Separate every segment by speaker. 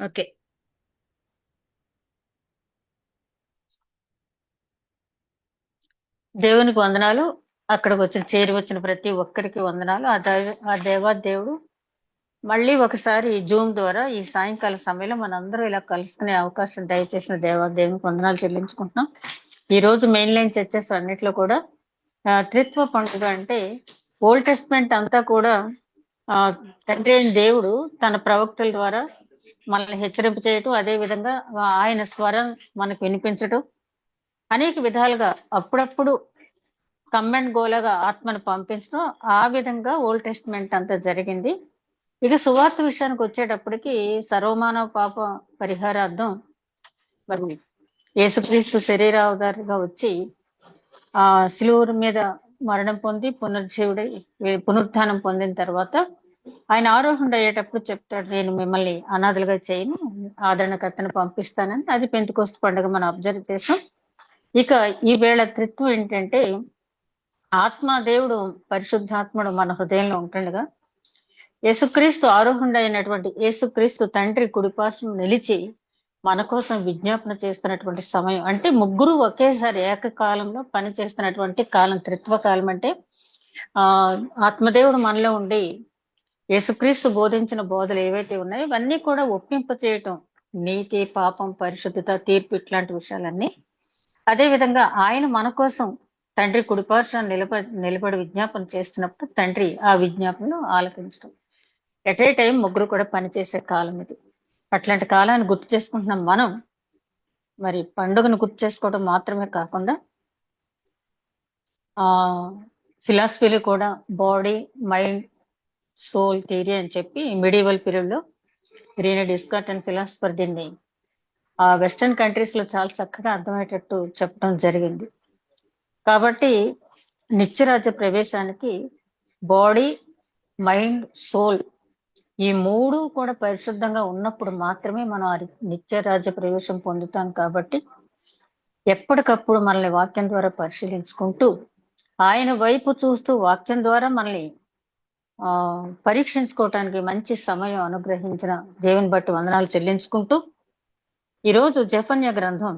Speaker 1: Okay.
Speaker 2: దేవునికి వందనాలు. అక్కడికి వచ్చిన చేరి వచ్చిన ప్రతి ఒక్కరికి వందనాలు. ఆ దేవాదేవుడు మళ్ళీ ఒకసారి జూమ్ ద్వారా ఈ సాయంకాల సమయంలో మనందరూ ఇలా కలుసుకునే అవకాశం దయచేసిన దేవునికి వందనాలు చెల్లించుకుంటున్నాం. ఈ రోజు మెయిన్ లైన్ చర్చెస్ అన్నిట్లో కూడా త్రిత్వ పండుగ అంటే ఓల్డ్ టెస్ట్మెంట్ అంతా కూడా తండ్రి అయిన దేవుడు తన ప్రవక్తల ద్వారా మనల్ని హెచ్చరింపు చేయటం, అదే విధంగా ఆయన స్వరం మనకు వినిపించటం, అనేక విధాలుగా అప్పుడప్పుడు కమ్మెంట్ గోలాగా ఆత్మను పంపించడం, ఆ విధంగా ఓల్డ్ టెస్ట్మెంట్ అంతా జరిగింది. ఇక సువార్త విషయానికి వచ్చేటప్పటికి సర్వమానవ పాప పరిహారార్థం మరి యేసుక్రీస్తు శరీరావతారిగా వచ్చి ఆ శిలువ మీద మరణం పొంది పునరుత్థానం పొందిన తర్వాత ఆయన ఆరోహణ అయ్యేటప్పుడు చెప్తాడు, నేను మిమ్మల్ని అనాథలుగా చేయను, ఆదరణకర్తను పంపిస్తానని. అది పెంతెకోస్తు పండుగ మనం అబ్జర్వ్ చేసాం. ఇక ఈ వేళ త్రిత్వం ఏంటంటే దేవుడు పరిశుద్ధాత్ముడు మన హృదయంలో ఉంటుండగా యేసుక్రీస్తు ఆరోహణ అయినటువంటి యేసుక్రీస్తు తండ్రి కుడిపార్శ్వం నిలిచి మన కోసం విజ్ఞాపన చేస్తున్నటువంటి సమయం, అంటే ముగ్గురు ఒకేసారి ఏకకాలంలో పని చేస్తున్నటువంటి కాలం త్రిత్వ కాలం. అంటే ఆత్మదేవుడు మనలో ఉండి యేసుక్రీస్తు బోధించిన బోధలు ఏవైతే ఉన్నాయో ఇవన్నీ కూడా ఒప్పింప చేయటం, నీతి, పాపం, పరిశుద్ధత, తీర్పు, ఇట్లాంటి విషయాలన్నీ. అదే విధంగా ఆయన మన కోసం తండ్రి కుడిపార్శ్వాన్ని నిలబడి విజ్ఞాపన చేస్తున్నప్పుడు తండ్రి ఆ విజ్ఞాపనను ఆలకించడం. ఎట్ ఏ టైం ముగ్గురు కూడా పనిచేసే కాలం ఇది. అట్లాంటి కాలాన్ని గుర్తు చేసుకుంటున్నాం మనం. మరి పండుగను గుర్తు చేసుకోవడం మాత్రమే కాకుండా ఫిలాసఫీలు కూడా బాడీ, మైండ్, సోల్ థియరీ అని చెప్పి మిడివల్ పీరియడ్ లో రీనే డిస్కార్ట్ అండ్ ఫిలాసఫర్ దీన్ని వెస్టర్న్ కంట్రీస్ లో చాలా చక్కగా అర్థమయ్యేటట్టు చెప్పడం జరిగింది. కాబట్టి నిత్యరాజ్య ప్రవేశానికి బాడీ, మైండ్, సోల్ ఈ మూడు కూడా పరిశుద్ధంగా ఉన్నప్పుడు మాత్రమే మనం ఆ నిత్య రాజ్య ప్రవేశం పొందుతాం. కాబట్టి ఎప్పటికప్పుడు మనల్ని వాక్యం ద్వారా పరిశీలించుకుంటూ ఆయన వైపు చూస్తూ వాక్యం ద్వారా మనల్ని పరీక్షించుకోవటానికి మంచి సమయం అనుగ్రహించిన దేవుని బట్టి వందనాలు చెల్లించుకుంటూ ఈరోజు జెఫన్యా గ్రంథం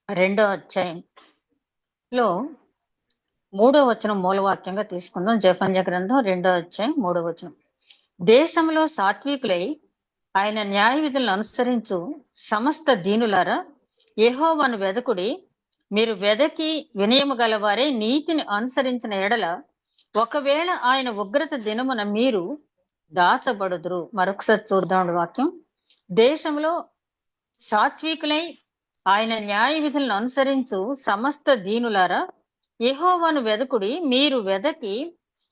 Speaker 2: 2వ అధ్యాయంలో 3వ వచనం మూలవాక్యంగా తీసుకుందాం. జెఫన్యా గ్రంథం 2వ అధ్యాయం 3వ వచనం. దేశంలో సాత్వికులై ఆయన న్యాయ విధులను అనుసరించు సమస్త దీనులారా యెహోవాను వెదకుడి. మీరు వెదకి వినయము గలవారే నీతిని అనుసరించిన ఎడల ఒకవేళ ఆయన ఉగ్రత దినమున మీరు దాచబడుదురు. మరొకసారి చూద్దాం వాక్యం. దేశంలో సాత్వికులై ఆయన న్యాయ విధులను అనుసరించు సమస్త దీనులారా యెహోవాను వెదకుడి. మీరు వెదకి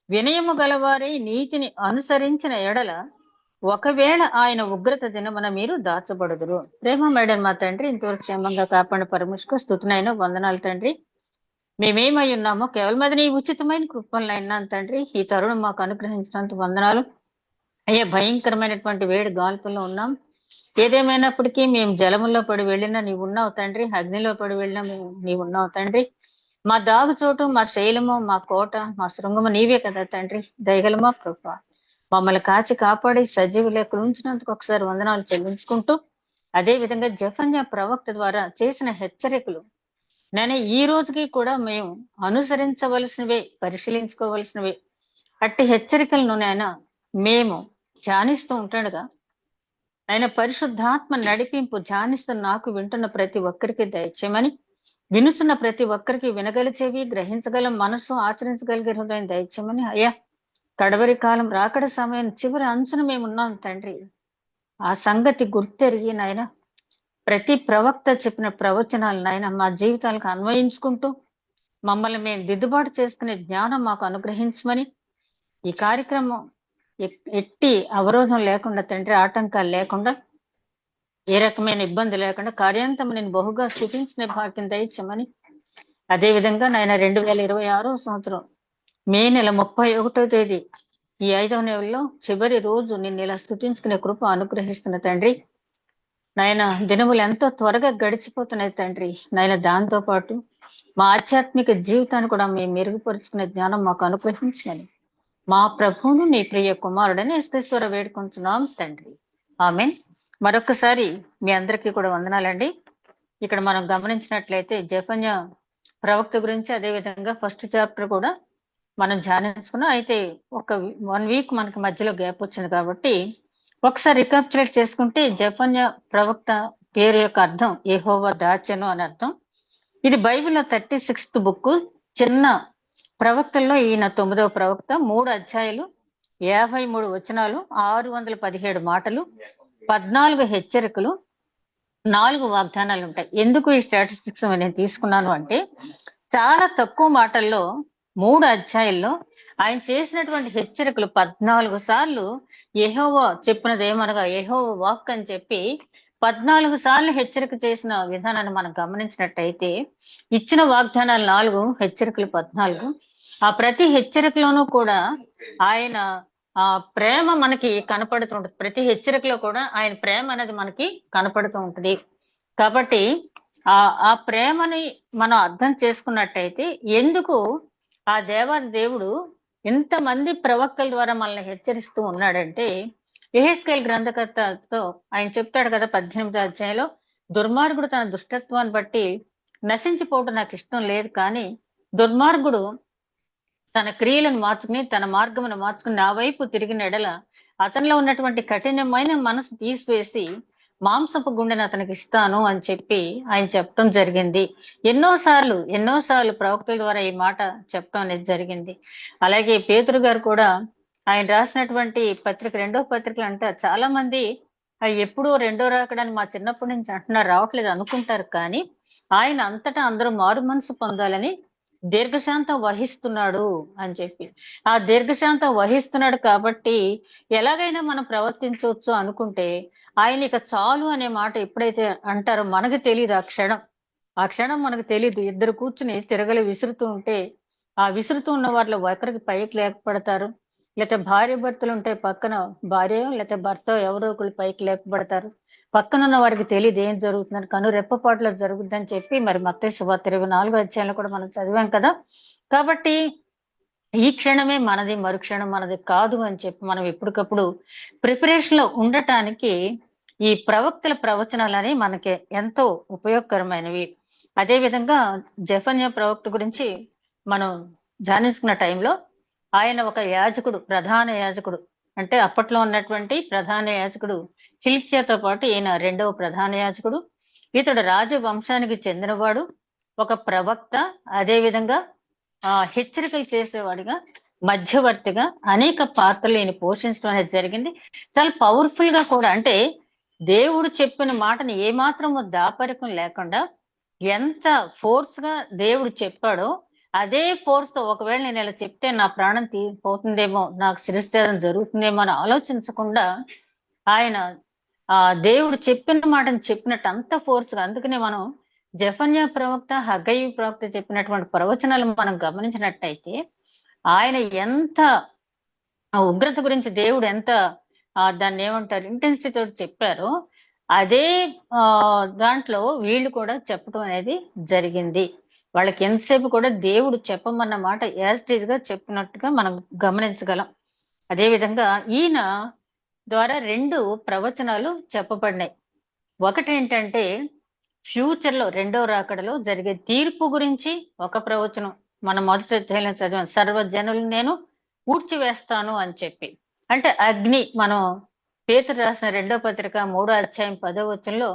Speaker 2: వినయము గలవారే నీతిని అనుసరించిన ఎడల ఒకవేళ ఆయన ఉగ్రత దినమున మీరు దాచబడుదురు. ప్రేమ మేడం మా తండ్రి, ఇంతవరకు క్షేమంగా కాపాడిన పరమేశ్వర స్తుతినైనా వందనాలు తండ్రి. మేమేమై ఉన్నామో కేవలం అది నీ ఉచితమైన కృపలైనా తండ్రి. ఈ తరుణం మాకు అనుగ్రహించినంత వందనాలు అయ్యా. భయంకరమైనటువంటి వేడి గాల్పుల్లో ఉన్నాం. ఏదేమైనప్పటికీ మేము జలముల్లో పడి వెళ్ళినా నీవు ఉన్నావు తండ్రి, అగ్నిలో పడి వెళ్ళినా నీవు ఉన్నావు తండ్రి. మా దాగు చోటు, మా శైలము, మా కోట, మా శృంగము నీవే కదా తండ్రి. దయగలమా కృప మమ్మల్ని కాచి కాపాడి సజీవ లెక్కలు ఉంచినందుకు ఒకసారి వందనాలు చెల్లించుకుంటూ, అదే విధంగా జెఫన్యా ప్రవక్త ద్వారా చేసిన హెచ్చరికలు నేను ఈ రోజుకి కూడా మేము అనుసరించవలసినవే, పరిశీలించుకోవలసినవే. అట్టి హెచ్చరికలను నాయన మేము ధ్యానిస్తూ ఉంటాడుగా ఆయన పరిశుద్ధాత్మ నడిపింపు ధ్యానిస్తున్న నాకు, వింటున్న ప్రతి ఒక్కరికి దయచేయమని, వినుచున్న ప్రతి ఒక్కరికి వినగలిచేవి, గ్రహించగల మనసు, ఆచరించగలిగే హృదయం దయచేయమని. అయ్యా, కడవరి కాలం రాకడ సమయం చివరి అంచున మేమున్నాం తండ్రి. ఆ సంగతి గుర్తెరిగి నాయన ప్రతి ప్రవక్త చెప్పిన ప్రవచనాలు నాయన మా జీవితాలకు అన్వయించుకుంటూ మమ్మల్ని మేము దిద్దుబాటు చేసుకునే జ్ఞానం మాకు అనుగ్రహించమని, ఈ కార్యక్రమం ఎట్టి అవరోధం లేకుండా తండ్రి, ఆటంకాలు లేకుండా, ఏ రకమైన ఇబ్బంది లేకుండా కార్యాంతం నేను బహుగా స్థుతించిన భాగ్యం దయచేయమని, అదేవిధంగా నాయన 2026వ సంవత్సరం మే నెల 31వ తేదీ ఈ 5వ నెలలో చివరి రోజు నిన్ను ఇలా స్థుతించుకునే కృప అనుగ్రహిస్తున్న తండ్రి. నాయన దినములు ఎంతో త్వరగా గడిచిపోతున్నాయి తండ్రి. నాయన దాంతో పాటు మా ఆధ్యాత్మిక జీవితాన్ని కూడా మేము మెరుగుపరుచుకునే జ్ఞానం మాకు అనుగ్రహించమని మా ప్రభువును నీ ప్రియ కుమారుడని యేసుక్రీస్తు ద్వారా వేడుకుంటున్నాం తండ్రి. ఆమేన్. మరొకసారి మీ అందరికీ కూడా వందనాలండి. ఇక్కడ మనం గమనించినట్లయితే జెఫన్యా ప్రవక్త గురించి, అదే విధంగా ఫస్ట్ చాప్టర్ కూడా మనం ధ్యానించుకున్నాం. అయితే ఒక 1 వీక్ మనకి మధ్యలో గ్యాప్ వచ్చింది కాబట్టి ఒకసారి రికాప్చులేట్ చేసుకుంటే, జెఫన్యా ప్రవక్త పేరు యొక్క అర్థం యెహోవా దాచెను అని అర్థం. ఇది బైబిల్లో 36th బుక్. చిన్న ప్రవక్తల్లో ఈయన 9వ ప్రవక్త. 3 అధ్యాయాలు, 53 వచనాలు, 617 మాటలు, 14 హెచ్చరికలు, 4 వాగ్దానాలు ఉంటాయి. ఎందుకు ఈ స్టాటిస్టిక్స్ నేను తీసుకున్నాను అంటే, చాలా తక్కువ మాటల్లో 3 అధ్యాయాల్లో ఆయన చేసినటువంటి హెచ్చరికలు 14 సార్లు యెహోవా చెప్పినది ఏమనగా యెహోవా వాక్ అని చెప్పి 14 సార్లు హెచ్చరిక చేసిన విధానాన్ని మనం గమనించినట్టయితే, ఇచ్చిన వాగ్దానాలు 4, హెచ్చరికలు 14. ఆ ప్రతి హెచ్చరికలోనూ కూడా ఆయన ప్రేమ మనకి కనపడుతూ ఉంటుంది. ప్రతి హెచ్చరికలో కూడా ఆయన ప్రేమ అనేది మనకి కనపడుతూ ఉంటుంది. కాబట్టి ఆ ప్రేమని మనం అర్థం చేసుకున్నట్టయితే, ఎందుకు ఆ దేవుడు ఇంతమంది ప్రవక్తల ద్వారా మనల్ని హెచ్చరిస్తూ ఉన్నాడంటే, యెహెజ్కేలు గ్రంథకర్తతో ఆయన చెప్తాడు కదా 18వ అధ్యాయంలో, దుర్మార్గుడు తన దుష్టత్వాన్ని బట్టి నశించిపోవడం నాకు ఇష్టం లేదు, కానీ దుర్మార్గుడు తన క్రియలను మార్చుకుని, తన మార్గమును మార్చుకుని నా వైపు తిరిగిన ఎడల అతనిలో ఉన్నటువంటి కఠినమైన మనసు తీసివేసి మాంసపు గుండెను అతనికి ఇస్తాను అని చెప్పి ఆయన చెప్పడం జరిగింది. ఎన్నోసార్లు ప్రవక్తల ద్వారా ఈ మాట చెప్పడం అనేది జరిగింది. అలాగే పేతురు గారు కూడా ఆయన రాసినటువంటి పత్రిక, 2వ పత్రికలు అంటే చాలా మంది ఎప్పుడూ రెండో రాకడాన్ని మా చిన్నప్పటి నుంచి అంటున్నారు, రావట్లేదు అనుకుంటారు. కానీ ఆయన అంతటా అందరూ మారు మనసు పొందాలని దీర్ఘశాంతం వహిస్తున్నాడు అని చెప్పి, ఆ దీర్ఘశాంతం వహిస్తున్నాడు కాబట్టి ఎలాగైనా మనం ప్రవర్తించవచ్చు అనుకుంటే, ఆయన ఇక చాలు అనే మాట ఎప్పుడైతే అంటారో మనకు తెలియదు. ఆ క్షణం మనకు తెలియదు. ఇద్దరు కూర్చుని తిరగలి విసురుతూ ఉంటే, ఆ విసురుతూ ఉన్న వారిలో ఒకరికి పైకి లేకపోడతారు, లేకపోతే భార్య భర్తలు ఉంటే పక్కన భార్య లేకపోతే భర్త ఎవరో ఒకరు పైకి లేకపోడతారు. పక్కనున్న వారికి తెలియదు ఏం జరుగుతుందని, కను రెప్పపాటులో జరుగుతుందని చెప్పి మరి మత్తయి సువార్త 24వ అధ్యాయంలో కూడా మనం చదివాం కదా. కాబట్టి ఈ క్షణమే మనది, మరుక్షణం మనది కాదు అని చెప్పి మనం ఎప్పటికప్పుడు ప్రిపరేషన్ లో ఉండటానికి ఈ ప్రవక్తల ప్రవచనాలని మనకి ఎంతో ఉపయోగకరమైనవి. అదే విధంగా జెఫన్యా ప్రవక్త గురించి మనం ధ్యానించుకున్న టైంలో, ఆయన ఒక యాజకుడు, ప్రధాన యాజకుడు. అంటే అప్పట్లో ఉన్నటువంటి ప్రధాన యాజకుడు హిల్కియాతో పాటు ఈయన 2వ ప్రధాన యాజకుడు. ఇతడు రాజవంశానికి చెందినవాడు, ఒక ప్రవక్త, అదే విధంగా హెచ్చరికలు చేసేవాడిగా, మధ్యవర్తిగా అనేక పాత్రలు ఈయన పోషించడం అనేది జరిగింది. చాలా పవర్ఫుల్ గా కూడా, అంటే దేవుడు చెప్పిన మాటని ఏమాత్రము దాపరికం లేకుండా ఎంత ఫోర్స్ గా దేవుడు చెప్పాడో, అదే ఫోర్స్ తో ఒకవేళ నేను ఇలా చెప్తే నా ప్రాణం పోతుందేమో, నాకు శిరశ్ఛేదం జరుగుతుందేమో అని ఆలోచించకుండా ఆయన దేవుడు చెప్పిన మాటని చెప్పినట్టు అంత ఫోర్స్ గా. అందుకనే మనం జెఫన్యా ప్రవక్త, హగ్గయి ప్రవక్త చెప్పినటువంటి ప్రవచనాలు మనం గమనించినట్టయితే, ఆయన ఎంత ఉగ్రత గురించి దేవుడు ఎంత దాన్ని ఏమంటారు ఇంటెన్సిటీ తోటి చెప్పారో, అదే దాంట్లో వీళ్ళు కూడా చెప్పడం అనేది జరిగింది. వాళ్ళకి ఎంతసేపు కూడా దేవుడు చెప్పమన్న మాట యాజ్ ఇట్ ఈజ్ గా చెప్పినట్టుగా మనం గమనించగలం. అదే విధంగా ఈయన ద్వారా 2 ప్రవచనాలు చెప్పబడినాయి. ఒకటి ఏంటంటే, ఫ్యూచర్ లో 2వ రాకడలో జరిగే తీర్పు గురించి ఒక ప్రవచనం మనం మొదటి అధ్యాయంలో చదివాం. సర్వజనులు నేను ఊడ్చివేస్తాను అని చెప్పి, అంటే అగ్ని, మనం పేతురు రాసిన 2వ పత్రిక 3వ అధ్యాయం 10వ వచనంలో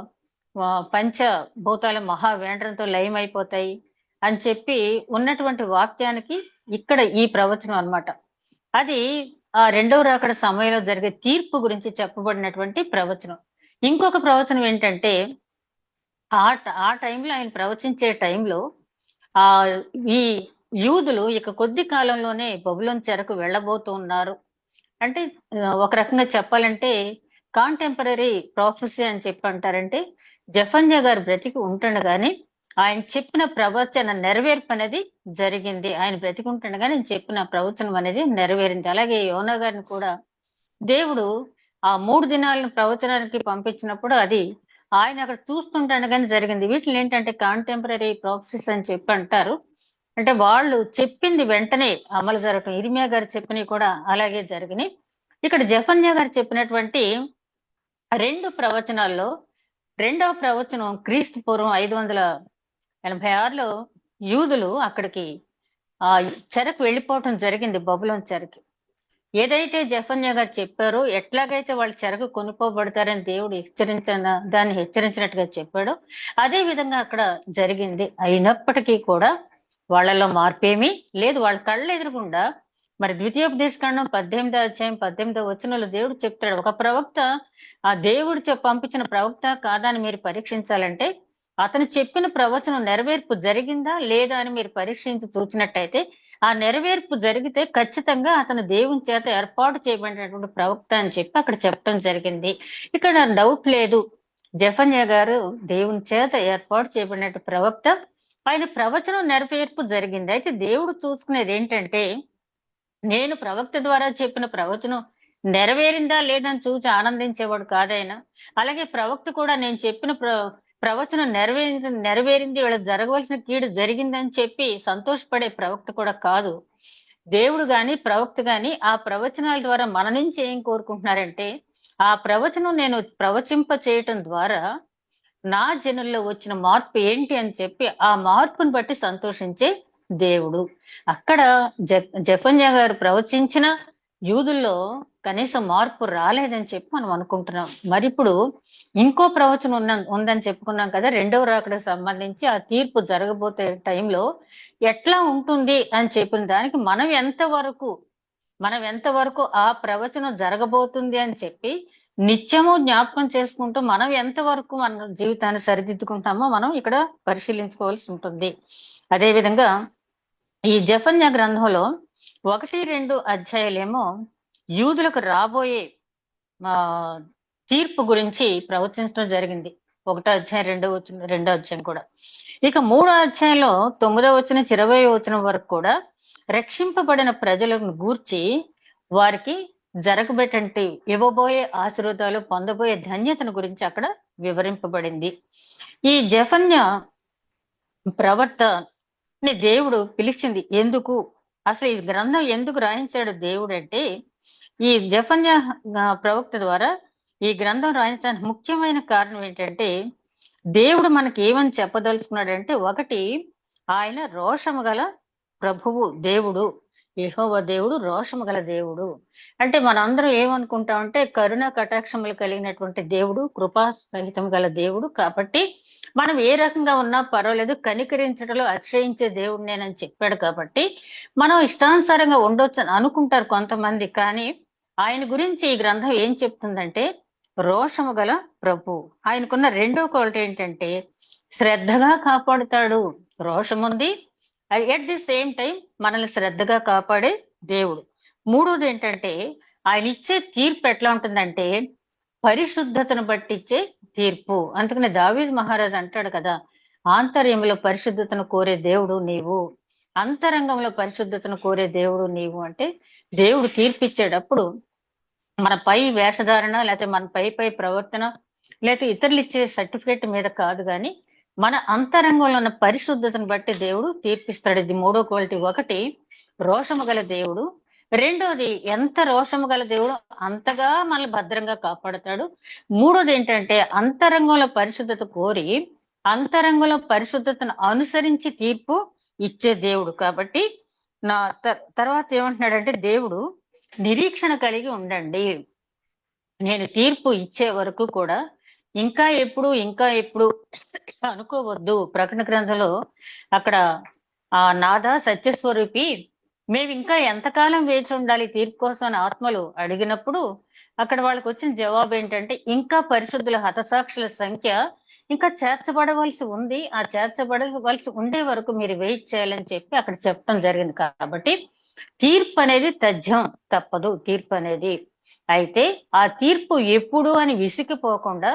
Speaker 2: పంచభూతాల మహావేండ్రంతో లయమైపోతాయి అని చెప్పి ఉన్నటువంటి వాక్యానికి ఇక్కడ ఈ ప్రవచనం అన్నమాట. అది ఆ 2వ రాకడ సమయంలో జరిగే తీర్పు గురించి చెప్పబడినటువంటి ప్రవచనం. ఇంకొక ప్రవచనం ఏంటంటే, ఆ టైంలో ఆయన ప్రవచించే టైంలో ఈ యూదులు ఇక కొద్ది కాలంలోనే బబులోను చెరకు వెళ్ళబోతూ ఉన్నారు. అంటే ఒక రకంగా చెప్పాలంటే కాంటెంపరీ ప్రాఫెసీ అని చెప్పి అంటారంటే, జెఫన్యా గారు బ్రతికి ఉంటుండగానే ఆయన చెప్పిన ప్రవచన నెరవేర్పు అనేది జరిగింది. ఆయన బ్రతికి ఉంటుండగానే చెప్పిన ప్రవచనం అనేది నెరవేరింది. అలాగే యోనా గారిని కూడా దేవుడు ఆ 3 దినాలను ప్రవచనానికి పంపించినప్పుడు అది ఆయన అక్కడ చూస్తుండగానే జరిగింది. వీటిని ఏంటంటే కాంటెంపరీ ప్రాఫెసీస్ అని చెప్పి అంటారు. అంటే వాళ్ళు చెప్పింది వెంటనే అమలు జరగటం. ఇర్మియా గారు చెప్పినవి కూడా అలాగే జరిగినాయి. ఇక్కడ జెఫన్యా గారు చెప్పినటువంటి రెండు ప్రవచనాల్లో రెండవ ప్రవచనం క్రీస్తు పూర్వం 586లో యూదులు అక్కడికి ఆ చెరకు వెళ్ళిపోవటం జరిగింది, బబులోను చెరకి. ఏదైతే జెఫన్యా గారు చెప్పారో, ఎట్లాగైతే వాళ్ళు చెరకు కొనుక్కోబడతారని దేవుడు దాన్ని హెచ్చరించినట్టుగా చెప్పాడో అదే విధంగా అక్కడ జరిగింది. అయినప్పటికీ కూడా వాళ్ళలో మార్పేమీ లేదు. వాళ్ళ కళ్ళ ఎదురుగుండా మరి ద్వితీయోపదేశకాండం 18వ అధ్యాయం 18వ వచనంలో దేవుడు చెప్తాడు, ఒక ప్రవక్త ఆ దేవుడు పంపించిన ప్రవక్త కాదా అని మీరు పరీక్షించాలంటే అతను చెప్పిన ప్రవచనం నెరవేర్పు జరిగిందా లేదా అని మీరు పరీక్షించి చూసినట్టయితే ఆ నెరవేర్పు జరిగితే ఖచ్చితంగా అతను దేవుని చేత ఏర్పాటు చేయబడినటువంటి ప్రవక్త అని చెప్పి అక్కడ చెప్పడం జరిగింది. ఇక్కడ డౌట్ లేదు, జెఫన్యా గారు దేవుని చేత ఏర్పాటు చేయబడినట్టు ప్రవక్త, ఆయన ప్రవచనం నెరవేర్పు జరిగింది. అయితే దేవుడు చూసుకునేది ఏంటంటే, నేను ప్రవక్త ద్వారా చెప్పిన ప్రవచనం నెరవేరిందా లేదని చూసి ఆనందించేవాడు కాదైనా, అలాగే ప్రవక్త కూడా నేను చెప్పిన ప్రవచనం నెరవేరింది, వీళ్ళకి జరగవలసిన కీడు జరిగిందని చెప్పి సంతోషపడే ప్రవక్త కూడా కాదు. దేవుడు గాని ప్రవక్త గాని ఆ ప్రవచనాల ద్వారా మన నుంచి ఏం కోరుకుంటున్నారంటే, ఆ ప్రవచనం నేను ప్రవచింప చేయటం ద్వారా నా జనుల్లో వచ్చిన మార్పు ఏంటి అని చెప్పి ఆ మార్పును బట్టి సంతోషించే దేవుడు. అక్కడ జెఫన్యా గారు ప్రవచించిన యూదుల్లో కనీసం మార్పు రాలేదని చెప్పి మనం అనుకుంటున్నాం. మరి ఇప్పుడు ఇంకో ప్రవచనం ఉందని చెప్పుకున్నాం కదా, రెండవ రాకడకు సంబంధించి ఆ తీర్పు జరగబోతే టైంలో ఎట్లా ఉంటుంది అని చెప్పిన దానికి మనం ఎంతవరకు ఆ ప్రవచనం జరగబోతుంది అని చెప్పి నిత్యము జ్ఞాపకం చేసుకుంటూ మనం ఎంతవరకు మన జీవితాన్ని సరిదిద్దుకుంటామో మనం ఇక్కడ పరిశీలించుకోవాల్సి ఉంటుంది. అదేవిధంగా ఈ జెఫన్యా గ్రంథంలో 1-2 అధ్యాయాలేమో యూదులకు రాబోయే తీర్పు గురించి ప్రవచించడం జరిగింది. 1వ అధ్యాయం 2వ అధ్యాయం కూడా. ఇక 3వ అధ్యాయంలో 9వ వచనం 20వ వచనం వరకు కూడా రక్షింపబడిన ప్రజలను గూర్చి వారికి జరగబెట్టంటి ఇవ్వబోయే ఆశీర్వాదాలు, పొందబోయే ధన్యతను గురించి అక్కడ వివరింపబడింది. ఈ జెఫన్యా ప్రవర్తని దేవుడు పిలిచింది ఎందుకు, అసలు ఈ గ్రంథం ఎందుకు రాయించాడు దేవుడు అంటే, ఈ జెఫన్యా ప్రవక్త ద్వారా ఈ గ్రంథం రాయించడానికి ముఖ్యమైన కారణం ఏంటంటే, దేవుడు మనకి ఏమని చెప్పదలుచుకున్నాడంటే, ఒకటి, ఆయన రోషము గల ప్రభువు దేవుడు, యెహోవా దేవుడు రోషము గల దేవుడు. అంటే మనందరం ఏమనుకుంటామంటే కరుణ కటాక్షములు కలిగినటువంటి దేవుడు, కృపా సహితం గల దేవుడు. కాబట్టి మనం ఏ రకంగా ఉన్నా పర్వాలేదు, కనికరించడంలో అతిశయించే దేవుడు నేనని చెప్పాడు కాబట్టి మనం ఇష్టానుసారంగా ఉండొచ్చు అని అనుకుంటారు కొంతమంది. కానీ ఆయన గురించి ఈ గ్రంథం ఏం చెప్తుందంటే, రోషము గల ప్రభు. ఆయనకున్న రెండో క్వాలిటీ ఏంటంటే శ్రద్ధగా కాపాడుతాడు. రోషం ఉంది, ఎట్ ది సేమ్ టైం మనల్ని శ్రద్ధగా కాపాడే దేవుడు. మూడోది ఏంటంటే ఆయన ఇచ్చే తీర్పు ఎట్లా ఉంటుందంటే పరిశుద్ధతను బట్టి ఇచ్చే తీర్పు. అందుకని దావీదు మహారాజు అంటాడు కదా, ఆంతర్యంలో పరిశుద్ధతను కోరే దేవుడు నీవు, అంతరంగంలో పరిశుద్ధతను కోరే దేవుడు నీవు. అంటే దేవుడు తీర్పిచ్చేటప్పుడు మన పై వేషధారణ లేకపోతే మన పై ప్రవర్తన లేకపోతే ఇతరులు ఇచ్చే సర్టిఫికేట్ మీద కాదు, కానీ మన అంతరంగంలో ఉన్న పరిశుద్ధతను బట్టి దేవుడు తీర్పిస్తాడు. ఇది మూడో క్వాలిటీ. ఒకటి, రోషము గల దేవుడు. రెండోది, ఎంత రోషము గల దేవుడు అంతగా మనల్ని భద్రంగా కాపాడుతాడు. మూడోది ఏంటంటే అంతరంగంలో పరిశుద్ధత కోరి అంతరంగంలో పరిశుద్ధతను అనుసరించి తీర్పు ఇచ్చే దేవుడు. కాబట్టి నా తర్వాత ఏమంటున్నాడంటే, దేవుడు నిరీక్షణ కలిగి ఉండండి, నేను తీర్పు ఇచ్చే వరకు కూడా ఇంకా ఎప్పుడు అనుకోవద్దు. ప్రకటన గ్రంథంలో అక్కడ ఆ నాథ సత్యస్వరూపి, మేము ఇంకా ఎంతకాలం వేచి ఉండాలి తీర్పు కోసం అని ఆత్మలు అడిగినప్పుడు అక్కడ వాళ్ళకి వచ్చిన జవాబు ఏంటంటే, ఇంకా పరిశుద్ధుల హతసాక్షుల సంఖ్య ఇంకా చేర్చబడవలసి ఉంది, ఆ చేర్చబడవలసి ఉండే వరకు మీరు వెయిట్ చేయాలని చెప్పి అక్కడ చెప్పడం జరిగింది. కాబట్టి తీర్పు అనేది తథ్యం, తప్పదు తీర్పు అనేది. అయితే ఆ తీర్పు ఎప్పుడు అని విసిగిపోకుండా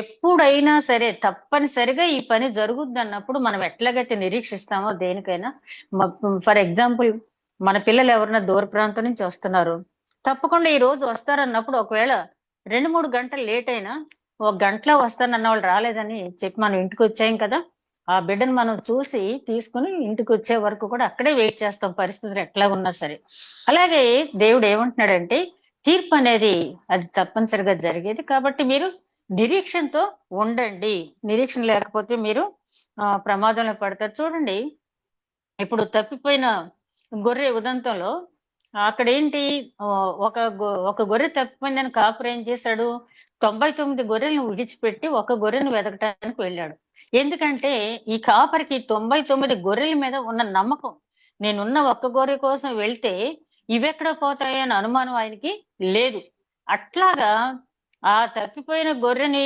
Speaker 2: ఎప్పుడైనా సరే తప్పనిసరిగా ఈ పని జరుగుద్ది అన్నప్పుడు మనం ఎట్లాగైతే నిరీక్షిస్తామో దేనికైనా, ఫర్ ఎగ్జాంపుల్ మన పిల్లలు ఎవరైనా దూర ప్రాంతం నుంచి వస్తున్నారు, తప్పకుండా ఈ రోజు వస్తారన్నప్పుడు ఒకవేళ 2-3 గంటలు లేట్ అయినా 1 గంటలో వస్తానన్న వాళ్ళు రాలేదని చెప్పి మనం ఇంటికి వచ్చాం కదా, ఆ బిడ్డను మనం చూసి తీసుకుని ఇంటికి వచ్చే వరకు కూడా అక్కడే వెయిట్ చేస్తాం, పరిస్థితులు ఎట్లా ఉన్నా సరే. అలాగే దేవుడు ఏమంటున్నాడంటే, తీర్పు అనేది అది తప్పనిసరిగా జరిగేది. కాబట్టి మీరు నిరీక్షణతో ఉండండి. నిరీక్షణ లేకపోతే మీరు ప్రమాదంలో పడతారు. చూడండి, ఇప్పుడు తప్పిపోయిన గొర్రె ఉదంతంలో అక్కడేంటి, ఒక గొర్రె తప్పిపోయిందని కాపరి ఏం చేశాడు? 99 గొర్రెలను విడిచిపెట్టి ఒక గొర్రెను వెతకటానికి వెళ్ళాడు. ఎందుకంటే ఈ కాపరికి 99 గొర్రెల మీద ఉన్న నమ్మకం. నేనున్న ఒక్క గొర్రె కోసం వెళ్తే ఇవెక్కడ పోతాయి అనే అనుమానం ఆయనకి లేదు. అట్లాగా ఆ తప్పిపోయిన గొర్రెని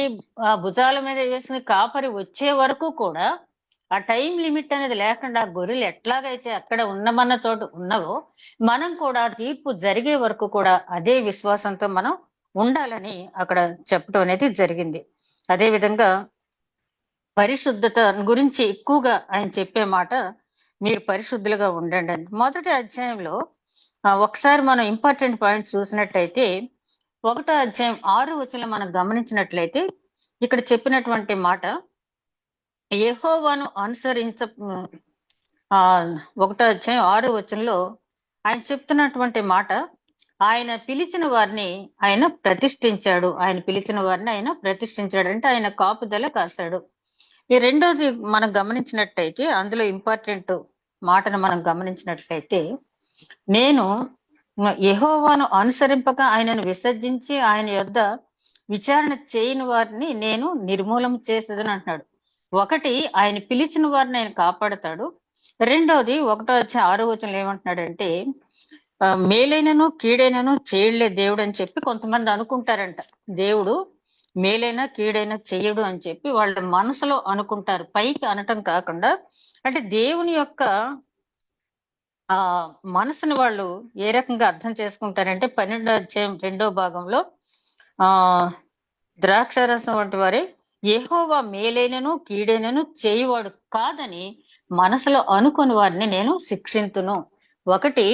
Speaker 2: భుజాల మీద వేసుకుని కాపరి వచ్చే వరకు కూడా ఆ టైం లిమిట్ అనేది లేకుండా గొర్రెలు ఎట్లాగైతే అక్కడ ఉన్నమన్న చోట ఉన్నవో, మనం కూడా తీర్పు జరిగే వరకు కూడా అదే విశ్వాసంతో మనం ఉండాలని అక్కడ చెప్పడం అనేది జరిగింది. అదే విధంగా పరిశుద్ధత గురించి ఎక్కువగా ఆయన చెప్పే మాట, మీరు పరిశుద్ధులుగా ఉండండి అని. మొదటి అధ్యాయంలో ఒకసారి మనం ఇంపార్టెంట్ పాయింట్స్ చూసినట్టయితే 1వ అధ్యాయం 6వ వచనం మనం గమనించినట్లయితే ఇక్కడ చెప్పినటువంటి మాట, యెహోవాను అనుసరించ 1వ అధ్యాయం 6వ వచనంలో ఆయన చెప్తున్నటువంటి మాట, ఆయన పిలిచిన వారిని ఆయన ప్రతిష్ఠించాడు. ఆయన పిలిచిన వారిని ఆయన ప్రతిష్ఠించాడు అంటే ఆయన కాపుదల కాశాడు. ఈ రెండోది మనం గమనించినట్టయితే అందులో ఇంపార్టెంట్ మాటను మనం గమనించినట్లయితే, నేను యెహోవాను అనుసరింపక ఆయనను విసర్జించి ఆయన యొద్ద విచారణ చేయని వారిని నేను నిర్మూలం చేసేదని అంటున్నాడు. ఒకటి, ఆయన పిలిచిన వారిని ఆయన కాపాడతాడు. రెండోది 1వ అధ్యాయం 6వ వచనంలో ఏమంటున్నాడంటే, మేలైనను కీడైనను చేయలే దేవుడు అని చెప్పి కొంతమంది అనుకుంటారంట. దేవుడు మేలైనా కీడైనా చెయ్యడు అని చెప్పి వాళ్ళ మనసులో అనుకుంటారు, పైకి అనటం కాకుండా. అంటే దేవుని యొక్క ఆ మనసుని వాళ్ళు ఏ రకంగా అర్థం చేసుకుంటారంటే 12వ అధ్యాయం 2వ భాగంలో ఆ ద్రాక్షారసం వంటి వారే యెహోవా మేలైనను కీడైనను చేయువాడు కాదని మనసులో అనుకుని వారిని నేను శిక్షింతును. ఒకటి,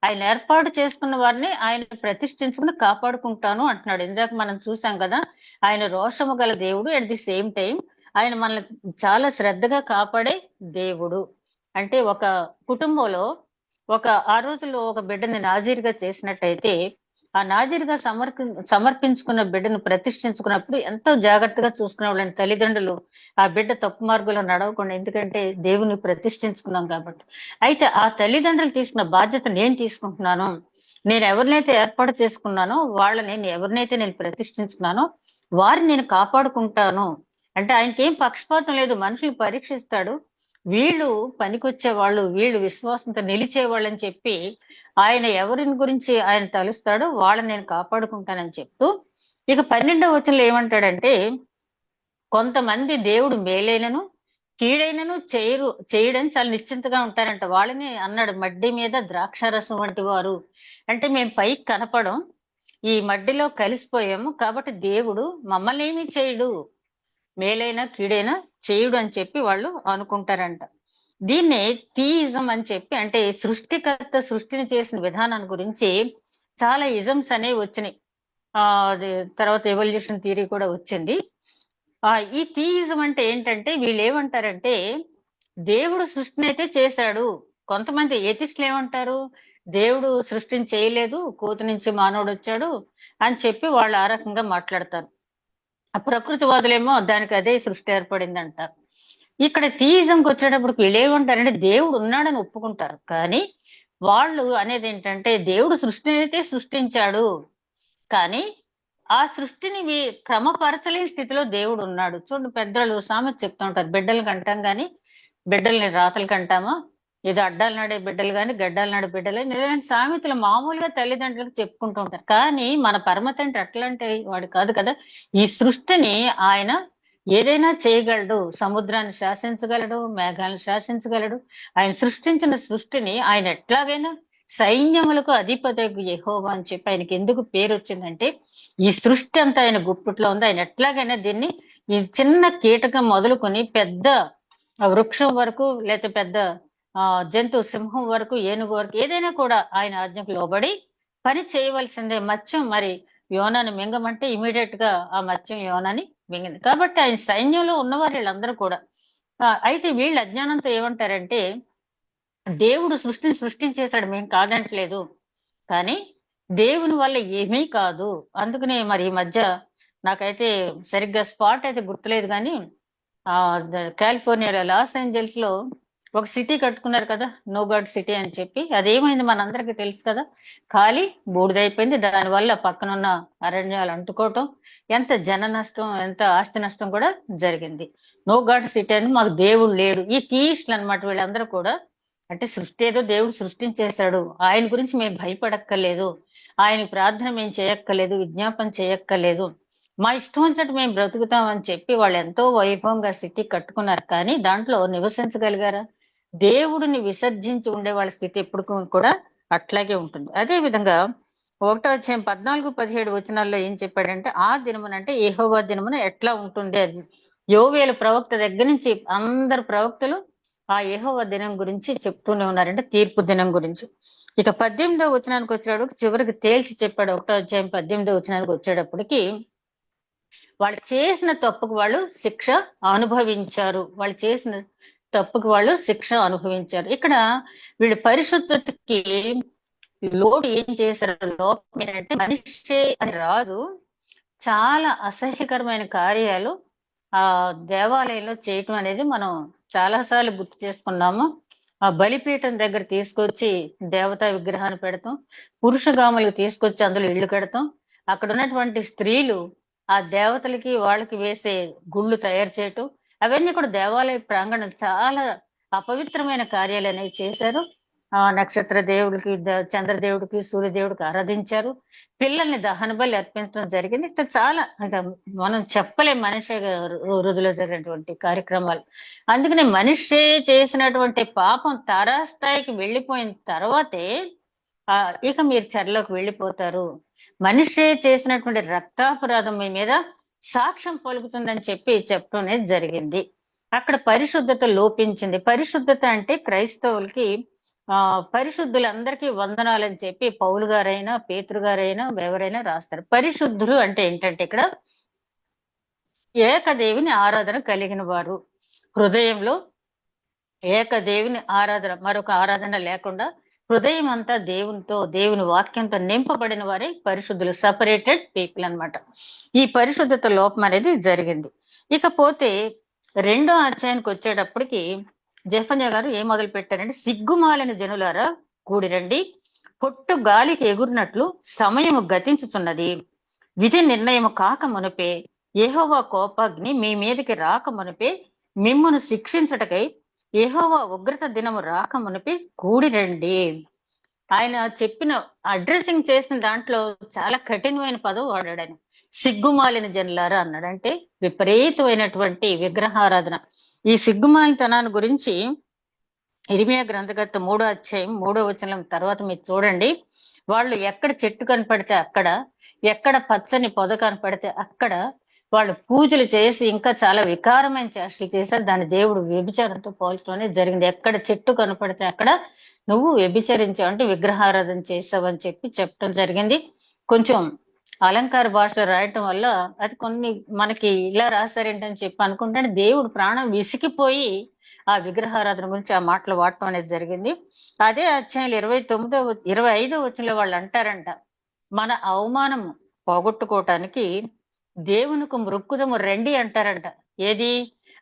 Speaker 2: ఆయన ఏర్పాటు చేసుకున్న వారిని ఆయన ప్రతిష్ఠించుకుని కాపాడుకుంటాను అంటున్నాడు. ఇందాక మనం చూసాం కదా, ఆయన రోషము గల దేవుడు, అట్ ది సేమ్ టైం ఆయన మనల్ని చాలా శ్రద్ధగా కాపాడే దేవుడు. అంటే ఒక కుటుంబంలో ఆ రోజుల్లో ఒక బిడ్డని నాజీరుగా చేసినట్టయితే ఆ నాజీరుగా సమర్పించుకున్న బిడ్డను ప్రతిష్ఠించుకున్నప్పుడు ఎంతో జాగ్రత్తగా చూసుకునే వాళ్ళని తల్లిదండ్రులు, ఆ బిడ్డ తప్పు మార్గంలో నడవకుండా. ఎందుకంటే దేవుని ప్రతిష్ఠించుకున్నాం కాబట్టి. అయితే ఆ తల్లిదండ్రులు తీసుకున్న బాధ్యత నేను తీసుకుంటున్నాను. నేను ఎవరినైతే ఏర్పాటు చేసుకున్నానో నేను ఎవరినైతే నేను ప్రతిష్ఠించుకున్నానో వారిని నేను కాపాడుకుంటాను. అంటే ఆయనకి ఏం పక్షపాతం లేదు. మనుషులు పరీక్షిస్తాడు, వీళ్ళు పనికొచ్చే వాళ్ళు, వీళ్ళు విశ్వాసంతో నిలిచే వాళ్ళని చెప్పి ఆయన ఎవరిని గురించి ఆయన తలుస్తాడో వాళ్ళని నేను కాపాడుకుంటానని చెప్తూ, ఇక 12వ వచనంలో ఏమంటాడంటే, కొంతమంది దేవుడు మేలైనను కీడైనను చేయడం చాలా నిశ్చింతగా ఉంటారంట. వాళ్ళని అన్నాడు, మడ్డి మీద ద్రాక్షారసం వంటి వారు. అంటే మేము పైకి కనపడం, ఈ మడ్డిలో కలిసిపోయాము కాబట్టి దేవుడు మమ్మల్ని ఏమీ చేయడు, మేలైనా కీడైనా చేయుడు అని చెప్పి వాళ్ళు అనుకుంటారంట. దీన్నే థీయిజం అని చెప్పి, అంటే సృష్టికర్త సృష్టిని చేసిన విధానాన్ని గురించి చాలా ఇజమ్స్ అనేవి వచ్చినాయి. అది తర్వాత ఎవల్యూషన్ థియరీ కూడా వచ్చింది. ఈ థీయిజం అంటే ఏంటంటే, వీళ్ళు ఏమంటారంటే దేవుడు సృష్టిని అయితే చేశాడు. కొంతమంది ఏతిస్టులు ఏమంటారు, దేవుడు సృష్టిని చేయలేదు, కోతి నుంచి మానవుడు వచ్చాడు అని చెప్పి వాళ్ళు ఆ రకంగా మాట్లాడతారు. ఆ ప్రకృతివాదులేమో దానికి అదే సృష్టి ఏర్పడింది అంటారు. ఇక్కడ థీయిజంకి వచ్చేటప్పుడు వీళ్ళు ఏమంటారంటే దేవుడు ఉన్నాడని ఒప్పుకుంటారు, కానీ వాళ్ళు అనేది ఏంటంటే దేవుడు సృష్టిని అయితే సృష్టించాడు, కానీ ఆ సృష్టిని క్రమపరచలేని స్థితిలో దేవుడు ఉన్నాడు. చూడండి, పెద్దలు సామెత చెప్తూ ఉంటారు, బిడ్డలు కంటాం గాని బిడ్డల్ని రాతలు కంటామా, ఏదో అడ్డాలు నాడే బిడ్డలు కానీ గడ్డాలు నాడే బిడ్డలు, ఇలాంటి సామెతలు మామూలుగా తల్లిదండ్రులకు చెప్పుకుంటూ ఉంటారు. కానీ మన పరమ తండ్రి అట్లాంటి వాడు కాదు కదా. ఈ సృష్టిని ఆయన ఏదైనా చేయగలడు, సముద్రాన్ని శాసించగలడు, మేఘాలను శాసించగలడు. ఆయన సృష్టించిన సృష్టిని ఆయన ఎట్లాగైనా, సైన్యములకు అధిపతి యెహోవా అని చెప్పి ఆయనకి ఎందుకు పేరు వచ్చిందంటే, ఈ సృష్టి అంతా ఆయన గుప్పిట్లో ఉంది. ఆయన ఎట్లాగైనా దీన్ని, ఈ చిన్న కీటకం మొదలుకొని పెద్ద వృక్షం వరకు, లేకపోతే పెద్ద జంతు సింహం వరకు, ఏనుగు వరకు, ఏదైనా కూడా ఆయన ఆజ్ఞకు లోబడి పని చేయవలసిందే. మత్స్యం మరి యోనాని మింగమంటే ఇమీడియట్ గా ఆ మత్స్యం యోనాని మింగింది. కాబట్టి ఆయన సైన్యంలో ఉన్నవారు వీళ్ళందరూ కూడా. అయితే వీళ్ళు అజ్ఞానంతో ఏమంటారంటే, దేవుడు సృష్టిని సృష్టించేశాడు, మేము కాదంటలేదు, కానీ దేవుని వల్ల ఏమీ కాదు. అందుకనే మరి ఈ మధ్య నాకైతే సరిగ్గా స్పాట్ అయితే గుర్తులేదు కానీ కాలిఫోర్నియాలో లాస్ ఏంజల్స్ లో ఒక సిటీ కట్టుకున్నారు కదా, నో గాడ్ సిటీ అని చెప్పి. అదేమైంది మనందరికీ తెలుసు కదా, ఖాళీ బూడిదైపోయింది. దానివల్ల పక్కనున్న అరణ్యాలు అంటుకోవటం, ఎంత జన నష్టం, ఎంత ఆస్తి నష్టం కూడా జరిగింది. నో గాడ్ సిటీ అని, మాకు దేవుడు లేడు. ఈ థీయిస్టులు అనమాట వీళ్ళందరూ కూడా. అంటే సృష్టి ఏదో దేవుడు సృష్టించేశాడు, ఆయన గురించి మేము భయపడక్కర్లేదు, ఆయన ప్రార్థన మేము చేయక్కర్లేదు, విజ్ఞాపన చేయక్కర్లేదు, మా ఇష్టం వచ్చినట్టు మేము బ్రతుకుతాం అని చెప్పి వాళ్ళు ఎంతో వైభవంగా సిటీ కట్టుకున్నారు. కానీ దాంట్లో నివసించగలిగారా? దేవుడిని విసర్జించి ఉండే వాళ్ళ స్థితి ఎప్పుడు కూడా అట్లాగే ఉంటుంది. అదే విధంగా 1వ అధ్యాయం 14-17 వచనాల్లో ఏం చెప్పాడంటే, ఆ దినమున అంటే యెహోవా దినమున ఎట్లా ఉంటుంది అది. యోవేలు ప్రవక్త దగ్గర నుంచి అందరు ప్రవక్తలు ఆ యెహోవా దినం గురించి చెప్తూనే ఉన్నారంటే తీర్పు దినం గురించి. ఇక 18వ వచనానికి వచ్చాడు, చివరికి తేల్చి చెప్పాడు. 1వ అధ్యాయం 18వ వచనానికి వచ్చేటప్పటికి, వాళ్ళు చేసిన తప్పుకు వాళ్ళు శిక్ష అనుభవించారు. వాళ్ళు చేసిన తప్పుకు వాళ్ళు శిక్ష అనుభవించారు. ఇక్కడ వీళ్ళు పరిశుద్ధతకి లోటు ఏం చేశారు? లోపం ఏంటంటే, మనిషి అని రాజు చాలా అసహ్యకరమైన కార్యాలు ఆ దేవాలయంలో చేయటం అనేది మనం చాలా సార్లు గుర్తు చేసుకున్నాము. ఆ బలిపీఠం దగ్గర తీసుకొచ్చి దేవతా విగ్రహాన్ని పెడతాం, పురుషగాములకు తీసుకొచ్చి అందులో ఇల్లు కడతాం, అక్కడ ఉన్నటువంటి స్త్రీలు ఆ దేవతలకి వాళ్ళకి వేసే గుళ్ళు తయారు చేయటం, అవన్నీ కూడా దేవాలయ ప్రాంగణం చాలా అపవిత్రమైన కార్యాలు అనేవి చేశారు. నక్షత్ర దేవుడికి, చంద్రదేవుడికి, సూర్యదేవుడికి ఆరాధించారు. పిల్లల్ని దహన బలి అర్పించడం జరిగింది. ఇట్లా చాలా, ఇంకా మనం చెప్పలేం మనిషి రోజులో జరిగినటువంటి కార్యక్రమాలు. అందుకని మనిషి చేసినటువంటి పాపం తారాస్థాయికి వెళ్ళిపోయిన తర్వాతే ఇక మీరు చెరలోకి వెళ్ళిపోతారు. మనిషి చేసినటువంటి రక్తాపరాధం మీ మీద సాక్ష్యం పలుకుతుందని చెప్పి చెప్పడం జరిగింది. అక్కడ పరిశుద్ధత లోపించింది. పరిశుద్ధత అంటే క్రైస్తవులకి పరిశుద్ధులందరికీ వందనాలని చెప్పి పౌలు గారైనా పేతురు గారైనా ఎవరైనా రాస్తారు. పరిశుద్ధులు అంటే ఏంటంటే, ఇక్కడ ఏకదేవిని ఆరాధన కలిగిన వారు, హృదయంలో ఏకదేవిని ఆరాధన, మరొక ఆరాధన లేకుండా హృదయం అంతా దేవునితో, దేవుని వాక్యంతో నింపబడిన వారే పరిశుద్ధులు, సపరేటెడ్ పీపుల్ అన్నమాట. ఈ పరిశుద్ధత లోపం అనేది జరిగింది. ఇకపోతే 2వ అధ్యాయానికి వచ్చేటప్పటికి జెఫన్యా గారు ఏం మొదలు పెట్టారంటే, సిగ్గుమాలిన జనులారా కూడిరండి, పొట్టు గాలికి ఎగురినట్లు సమయము గతించుతున్నది, విధి నిర్ణయము కాక మునిపే, యెహోవా కోపాగ్ని మీ మీదకి రాక మునిపే, మిమ్మును శిక్షించటకై యెహోవా ఉగ్రత దినము రాక మునిపే కూడిరండి. ఆయన చెప్పిన అడ్రసింగ్ చేసిన దాంట్లో చాలా కఠినమైన పదం వాడాడు ఆయన. సిగ్గుమాలిన జనులారా అన్నాడు. అంటే విపరీతమైనటువంటి విగ్రహారాధన. ఈ సిగ్గుమాలితనాన్ని గురించి ఇర్మియా గ్రంథకర్త 3వ అధ్యాయం 3వ వచనం తర్వాత మీరు చూడండి. వాళ్ళు ఎక్కడ చెట్టు కనపడితే అక్కడ, ఎక్కడ పచ్చని పొద కనపడితే అక్కడ వాళ్ళు పూజలు చేసి ఇంకా చాలా వికారమైన చేష్టలు చేశారు. దాన్ని దేవుడు వ్యభిచారంతో పోల్చడం జరిగింది. ఎక్కడ చెట్టు కనపడితే అక్కడ నువ్వు వ్యభిచరించావు అంటే విగ్రహారాధన చేసావు అని చెప్పి చెప్పడం జరిగింది. కొంచెం అలంకార భాషలో రాయటం వల్ల అది కొన్ని మనకి ఇలా రాశారేంటని చెప్పి అనుకుంటే, దేవుడు ప్రాణం విసిగిపోయి ఆ విగ్రహారాధన గురించి ఆ మాటలు వాడటం అనేది జరిగింది. అదే అధ్యాయులు 25వ వచనంలో వాళ్ళు అంటారంట, మన అవమానం పోగొట్టుకోవటానికి దేవునికి మృక్కుదము రండి అంటారంట. ఏది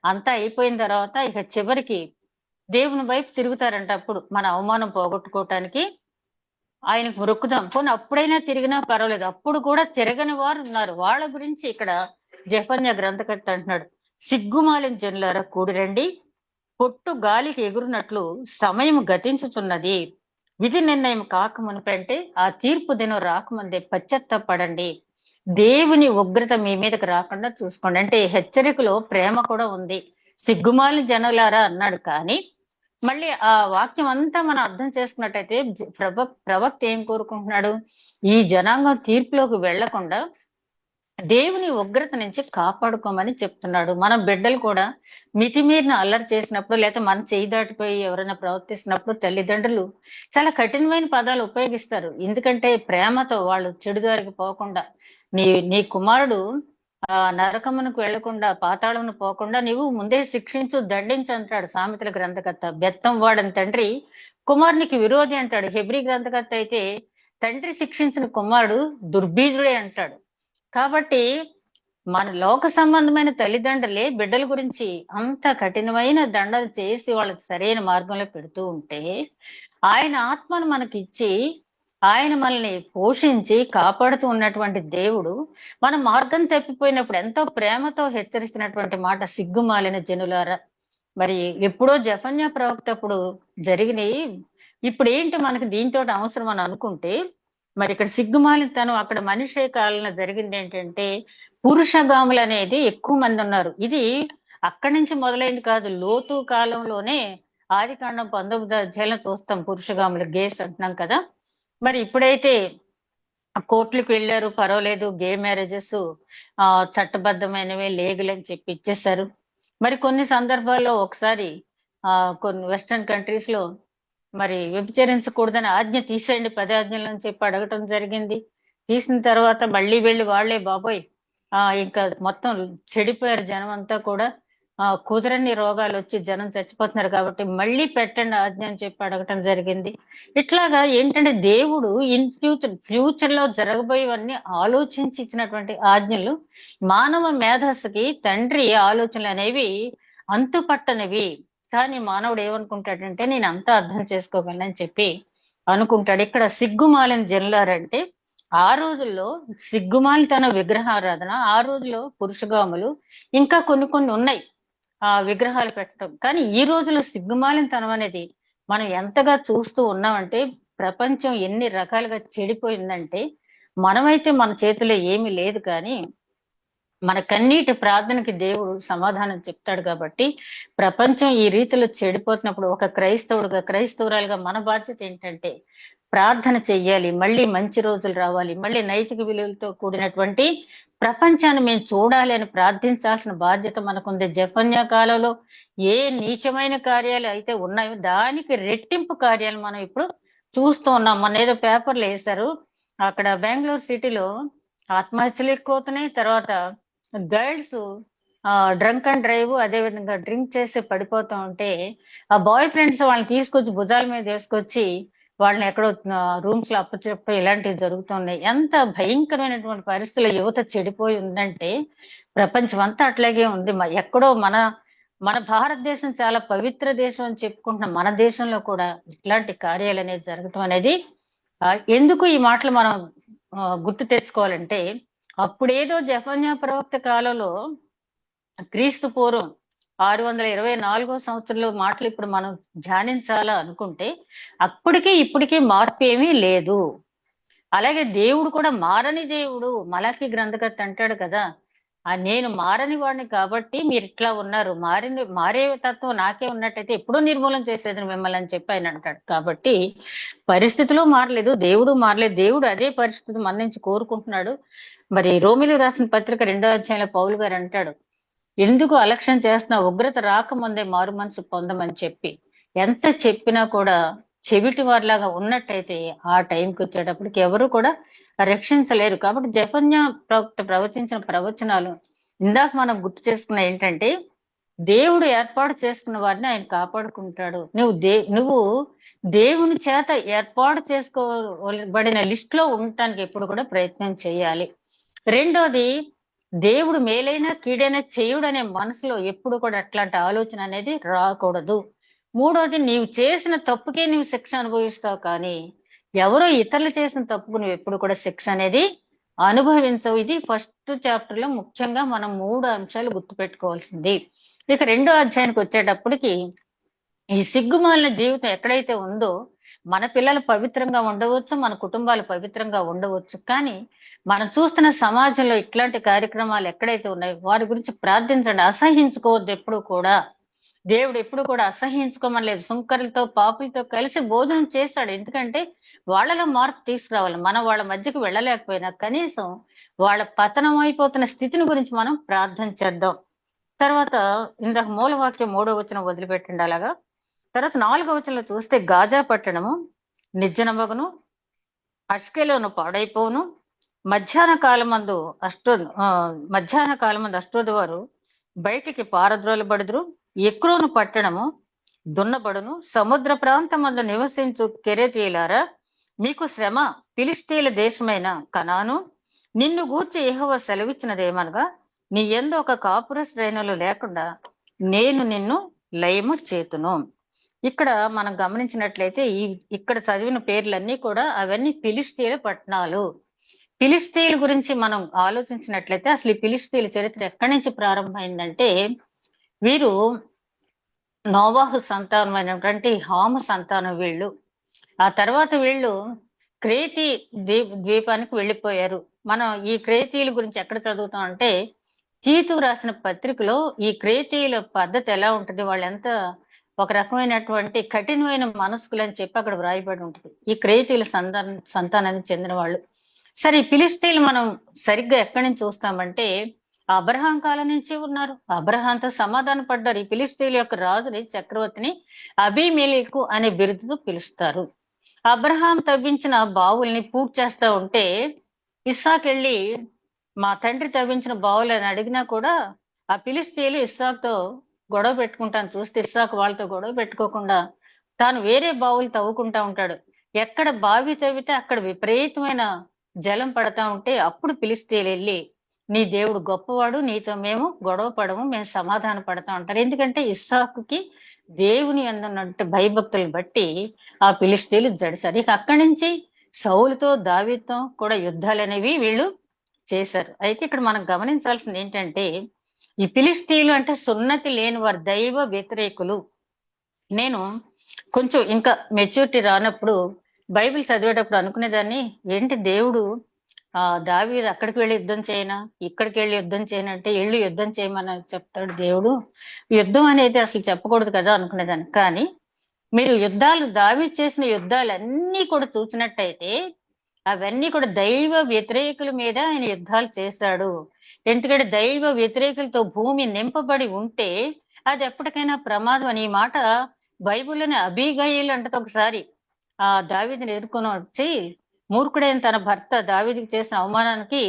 Speaker 2: అంతా అయిపోయిన తర్వాత ఇక చివరికి దేవుని వైపు తిరుగుతారంట. అప్పుడు మన అవమానం పోగొట్టుకోవటానికి ఆయనకు మొక్కుదాం, పోనీ అప్పుడైనా తిరిగినా పర్వాలేదు. అప్పుడు కూడా తిరగని వారు ఉన్నారు. వాళ్ళ గురించి ఇక్కడ జెఫన్యా గ్రంథకర్త అంటున్నాడు, సిగ్గుమాలిన జనులారా కూడిరండి, పొట్టు గాలికి ఎగురునట్లు సమయం గతించుతున్నది, విధి నిర్ణయం కాకమునిపంటే ఆ తీర్పు దినం రాకముందే పశ్చాత్తాపడండి, దేవుని ఉగ్రత మీ మీదకి రాకుండా చూసుకోండి. అంటే హెచ్చరికలో ప్రేమ కూడా ఉంది. సిగ్గుమాలిన జనులారా అన్నాడు, కానీ మళ్ళీ ఆ వాక్యం అంతా మనం అర్థం చేసుకున్నట్టయితే ప్రవక్త ఏం కోరుకుంటున్నాడు? ఈ జనాంగం తీర్పులోకి వెళ్లకుండా దేవుని ఉగ్రత నుంచి కాపాడుకోమని చెప్తున్నాడు. మన బిడ్డలు కూడా మితిమీరిన అల్లరి చేసినప్పుడు, లేకపోతే మన చేయి దాటిపోయి ఎవరైనా ప్రవర్తిస్తున్నప్పుడు తల్లిదండ్రులు చాలా కఠినమైన పదాలు ఉపయోగిస్తారు. ఎందుకంటే ప్రేమతో వాళ్ళు చెడుదారికి పోకుండా, నీ కుమారుడు నరకమునకు వెళ్లకుండా, పాతాళమును పోకుండా నీవు ముందే శిక్షించు, దండించు అంటాడు సామెతల గ్రంథకర్త. బెత్తం వాడని తండ్రి కుమారునికి విరోధి అంటాడు. హెబ్రీ గ్రంథకర్త అయితే తండ్రి శిక్షించిన కుమారుడు దుర్బీజుడే అంటాడు. కాబట్టి మన లోక సంబంధమైన తల్లిదండ్రులే బిడ్డల గురించి అంత కఠినమైన దండలు చేసి వాళ్ళకి సరైన మార్గంలో పెడుతూ ఉంటే, ఆయన ఆత్మను మనకిచ్చి ఆయన మనల్ని పోషించి కాపాడుతూ ఉన్నటువంటి దేవుడు మన మార్గం తప్పిపోయినప్పుడు ఎంతో ప్రేమతో హెచ్చరిస్తున్నటువంటి మాట, సిగ్గుమాలిన జనులారా. మరి ఎప్పుడో జఫన్యా ప్రవక్త అప్పుడు జరిగినాయి, ఇప్పుడు ఏంటి మనకి దీంతో అవసరం అని అనుకుంటే, మరి ఇక్కడ సిగ్గుమాలితనం అక్కడ మనిషి కాలంలో జరిగింది ఏంటంటే, పురుషగాములు అనేది ఎక్కువ మంది ఉన్నారు. ఇది అక్కడి నుంచి మొదలైంది కాదు, లోతు కాలంలోనే ఆదికాండం 19 అధ్యాయంలో చూస్తాం పురుషగాములు, గేస్ అంటున్నాం కదా. మరి ఇప్పుడైతే కోర్టులకు వెళ్ళారు, పర్వాలేదు, గే మ్యారేజెస్ చట్టబద్ధమైనవే, లీగల్ అని చెప్పి ఇచ్చేశారు. మరి కొన్ని సందర్భాల్లో ఒకసారి కొన్ని వెస్టర్న్ కంట్రీస్ లో మరి వ్యభిచరించకూడదని ఆజ్ఞ తీసేయండి 10 ఆజ్ఞలని చెప్పి అడగటం జరిగింది. తీసిన తర్వాత మళ్ళీ వెళ్ళి వాళ్లే బాబోయ్ ఇంకా మొత్తం చెడిపోయారు జనం అంతా కూడా. కుదరని రోగాలు వచ్చి జనం చచ్చిపోతున్నారు కాబట్టి మళ్ళీ పెట్టండి ఆజ్ఞ అని చెప్పి అడగటం జరిగింది. ఇట్లాగా ఏంటంటే దేవుడు ఫ్యూచర్ లో జరగబోయేవన్నీ ఆలోచించి ఇచ్చినటువంటి ఆజ్ఞలు మానవ మేధస్సుకి తండ్రి ఆలోచనలు అనేవి అంతుపట్టనివి. కానీ మానవుడు ఏమనుకుంటాడంటే నేను అంతా అర్థం చేసుకోగలనని చెప్పి అనుకుంటాడు. ఇక్కడ సిగ్గుమాలిన జనులారంటే ఆ రోజుల్లో సిగ్గుమాలితన విగ్రహారాధన, ఆ రోజులో పురుషగాములు ఇంకా కొన్ని ఉన్నాయి విగ్రహాలు పెట్టడం. కానీ ఈ రోజులో సిగ్గుమాలినతనం అనేది మనం ఎంతగా చూస్తూ ఉన్నామంటే, ప్రపంచం ఎన్ని రకాలుగా చెడిపోయిందంటే, మనమైతే మన చేతిలో ఏమీ లేదు, కానీ మన కన్నీటి ప్రార్థనకి దేవుడు సమాధానం చెప్తాడు. కాబట్టి ప్రపంచం ఈ రీతిలో చెడిపోతున్నప్పుడు ఒక క్రైస్తవుడుగా, క్రైస్తవురాలుగా మన బాధ్యత ఏంటంటే ప్రార్థన చెయ్యాలి. మళ్ళీ మంచి రోజులు రావాలి, మళ్ళీ నైతిక విలువలతో కూడినటువంటి ప్రపంచాన్ని మేము చూడాలి అని ప్రార్థించాల్సిన బాధ్యత మనకుంది. జఫన్యా కాలంలో ఏ నీచమైన కార్యాలు అయితే ఉన్నాయో దానికి రెట్టింపు కార్యాలు మనం ఇప్పుడు చూస్తూ ఉన్నాం. మన ఏదో పేపర్లు వేశారు, అక్కడ బెంగళూరు సిటీలో ఆత్మహత్యలు ఎక్కువ అవుతున్నాయి. తర్వాత గర్ల్స్ డ్రంక్ అండ్ డ్రైవ్, అదే విధంగా డ్రింక్ చేసి పడిపోతూ ఉంటే ఆ బాయ్ ఫ్రెండ్స్ వాళ్ళని తీసుకొచ్చి భుజాల మీద వేసుకొచ్చి వాళ్ళని ఎక్కడో రూమ్స్ లో అప్పచెప్పి ఇలాంటివి జరుగుతున్నాయి. ఎంత భయంకరమైనటువంటి పరిస్థితుల్లో యువత చెడిపోయి ఉందంటే ప్రపంచం అంతా అట్లాగే ఉంది. ఎక్కడో మన భారతదేశం చాలా పవిత్ర దేశం అని చెప్పుకుంటున్న మన దేశంలో కూడా ఇట్లాంటి కార్యాలు అనేది జరగటం అనేది ఎందుకు ఈ మాటలు మనం గుర్తు తెచ్చుకోవాలంటే, అప్పుడేదో జఫన్యా ప్రవక్త కాలంలో క్రీస్తు పూర్వం 624వ సంవత్సరంలో మాటలు ఇప్పుడు మనం ధ్యానించాలా అనుకుంటే అప్పటికి ఇప్పటికీ మార్పు ఏమీ లేదు. అలాగే దేవుడు కూడా మారని దేవుడు. మలాకి గ్రంథకర్త అంటాడు కదా, నేను మారని వాడిని కాబట్టి మీరు ఇట్లా ఉన్నారు, మారే తత్వం నాకే ఉన్నట్టయితే ఎప్పుడూ నిర్మూలన చేసేది మిమ్మల్ని అని చెప్పి ఆయన అంటాడు. కాబట్టి పరిస్థితులు మారలేదు, దేవుడు మారలేదు. దేవుడు అదే పరిస్థితి మన నుంచి కోరుకుంటున్నాడు. మరి రోమిలు రాసిన పత్రిక 2వ అధ్యాయంలో పౌలు గారు అంటాడు, ఎందుకు అలక్ష్యం చేస్తున్నా, ఉగ్రత రాకముందే మారు మనసు పొందమని చెప్పి. ఎంత చెప్పినా కూడా చెవిటి వారిలాగా ఉన్నట్టయితే ఆ టైంకి వచ్చేటప్పటికి ఎవరు కూడా రక్షించలేరు. కాబట్టి జఫన్యా ప్రవక్త ప్రవచించిన ప్రవచనాలు ఇందాక మనం గుర్తు చేసుకున్న ఏంటంటే, దేవుడు ఏర్పాటు చేసుకున్న వారిని ఆయన కాపాడుకుంటాడు. నువ్వు దేవుని చేత ఏర్పాటు చేసుకోబడిన లిస్ట్ లో ఉండటానికి ఎప్పుడు కూడా ప్రయత్నం చేయాలి. రెండోది, దేవుడు మేలైనా కీడైనా చేయుడనే మనసులో ఎప్పుడు కూడా అట్లాంటి ఆలోచన అనేది రాకూడదు. మూడోది, నీవు చేసిన తప్పుకే నీవు శిక్ష అనుభవిస్తావు, కానీ ఎవరో ఇతరులు చేసిన తప్పుకు నువ్వు ఎప్పుడు కూడా శిక్ష అనేది అనుభవించవు. ఇది ఫస్ట్ చాప్టర్ లో ముఖ్యంగా మనం 3 అంశాలు గుర్తుపెట్టుకోవాల్సింది. ఇక 2వ అధ్యాయానికి వచ్చేటప్పటికి ఈ సిగ్గుమాలిన జీవితం ఎక్కడైతే ఉందో, మన పిల్లలు పవిత్రంగా ఉండవచ్చు, మన కుటుంబాలు పవిత్రంగా ఉండవచ్చు, కానీ మనం చూస్తున్న సమాజంలో ఇట్లాంటి కార్యక్రమాలు ఎక్కడైతే ఉన్నాయో వారి గురించి ప్రార్థించండి. అసహించుకోవద్దు ఎప్పుడు కూడా. దేవుడు ఎప్పుడు కూడా అసహించుకోమని లేదు. సుంకరులతో పాపులతో కలిసి భోజనం చేస్తాడు, ఎందుకంటే వాళ్ళలో మార్పు తీసుకురావాలి. మనం వాళ్ళ మధ్యకు వెళ్ళలేకపోయినా కనీసం వాళ్ళ పతనం అయిపోతున్న స్థితిని గురించి మనం ప్రార్థన చేద్దాం. తర్వాత ఇందాక మూలవాక్యం 3వ వచనం వదిలిపెట్టండి. అలాగా తర్వాత 4వ వచనంలో చూస్తే, గాజా పట్టణము నిర్జనమగును, అష్కెలోను పాడైపోను, మధ్యాహ్న కాలమందు అష్టోదు వారు బయటికి పారద్రోలబడుదురు, ఎక్రోను పట్టణము దున్నబడును, సముద్ర ప్రాంతమందు నివసించు కెరేతీయులారా మీకు శ్రమ, ఫిలిష్తీయుల దేశమైన కనాను నిన్ను గూర్చి యెహోవా సెలవిచ్చినదేమనగా, నీ యందు ఒక కాపుర శ్రేణులు లేకుండా నేను నిన్ను లయము చేతును. ఇక్కడ మనం గమనించినట్లయితే ఇక్కడ చదివిన పేర్లన్నీ కూడా అవన్నీ ఫిలిష్తీయుల పట్టణాలు. ఫిలిష్తీయుల గురించి మనం ఆలోచించినట్లయితే అసలు ఈ ఫిలిష్తీయుల చరిత్ర ఎక్కడి నుంచి ప్రారంభమైందంటే, వీరు నోవాహు సంతానమైనటువంటి హాము సంతానం వీళ్ళు. ఆ తర్వాత వీళ్ళు క్రేతి ద్వీపానికి వెళ్ళిపోయారు. మనం ఈ క్రేతీయుల గురించి ఎక్కడ చదువుతాం అంటే, తీతు రాసిన పత్రికలో ఈ క్రేతీయుల పద్ధతి ఎలా ఉంటుంది, వాళ్ళు ఎంత ఒక రకమైనటువంటి కఠినమైన మనస్కులు అని చెప్పి అక్కడ వ్రాయబడి ఉంటుంది. ఈ క్రేతీయుల సంతానానికి చెందిన వాళ్ళు. సరే, ఈ ఫిలిష్తీయులు మనం సరిగ్గా ఎక్కడి నుంచి చూస్తామంటే, అబ్రహాం కాలం నుంచి ఉన్నారు. అబ్రహాంతో సమాధాన పడ్డారు. ఈ ఫిలిష్తీయుల యొక్క రాజుని, చక్రవర్తిని అబీమెలెకు అనే బిరుదుతో పిలుస్తారు. అబ్రహాం తవ్వించిన బావుల్ని పూర్తి చేస్తా ఉంటే ఇస్సాకు వెళ్ళి మా తండ్రి తవ్వించిన బావులని అడిగినా కూడా ఆ ఫిలిష్తీయులు ఇస్సాకుతో గొడవ పెట్టుకుంటాను చూస్తే ఇస్సాకు వాళ్ళతో గొడవ పెట్టుకోకుండా తాను వేరే బావులు తవ్వుకుంటా ఉంటాడు. ఎక్కడ బావి తవ్వితే అక్కడ విపరీతమైన జలం పడతా ఉంటే అప్పుడు ఫిలిష్తీయులు వెళ్ళి, నీ దేవుడు గొప్పవాడు, నీతో మేము గొడవ పడము, మేము సమాధాన పడతా ఉంటారు. ఎందుకంటే ఇస్సాకుకి దేవుని అందున్నట్టు భయభక్తులను బట్టి ఆ ఫిలిష్తీయులు జడిసారు. ఇక అక్కడి నుంచి సౌలుతో దావీదుతో కూడా యుద్ధాలు అనేవి వీళ్ళు చేశారు. అయితే ఇక్కడ మనం గమనించాల్సింది ఏంటంటే, ఈ ఫిలిష్తీయులు అంటే సున్నతి లేని వారు, దైవ వ్యతిరేకులు. నేను కొంచెం ఇంకా మెచ్యూరిటీ రానప్పుడు బైబిల్ చదివేటప్పుడు అనుకునేదాన్ని, ఏంటి దేవుడు దావీదు అక్కడికి వెళ్ళి యుద్ధం చేయనా, ఇక్కడికి వెళ్ళి యుద్ధం చేయనా అంటే, వెళ్ళి యుద్ధం చేయమని చెప్తాడు దేవుడు. యుద్ధం అనేది అసలు చెప్పకూడదు కదా అనుకునేదాన్ని. కానీ మీరు దావీదు చేసిన యుద్ధాలన్నీ కూడా చూసినట్టయితే అవన్నీ కూడా దైవ వ్యతిరేకుల మీద ఆయన యుద్ధాలు చేశాడు. ఎందుకంటే దైవ వ్యతిరేకులతో భూమి నింపబడి ఉంటే అది ఎప్పటికైనా ప్రమాదం అని. ఈ మాట బైబిల్లోనే అబీగయీలు అంటది. ఒకసారి దావీదుని ఎదుర్కొని వచ్చి, మూర్ఖుడైన తన భర్త దావీదుకి చేసిన అవమానానికి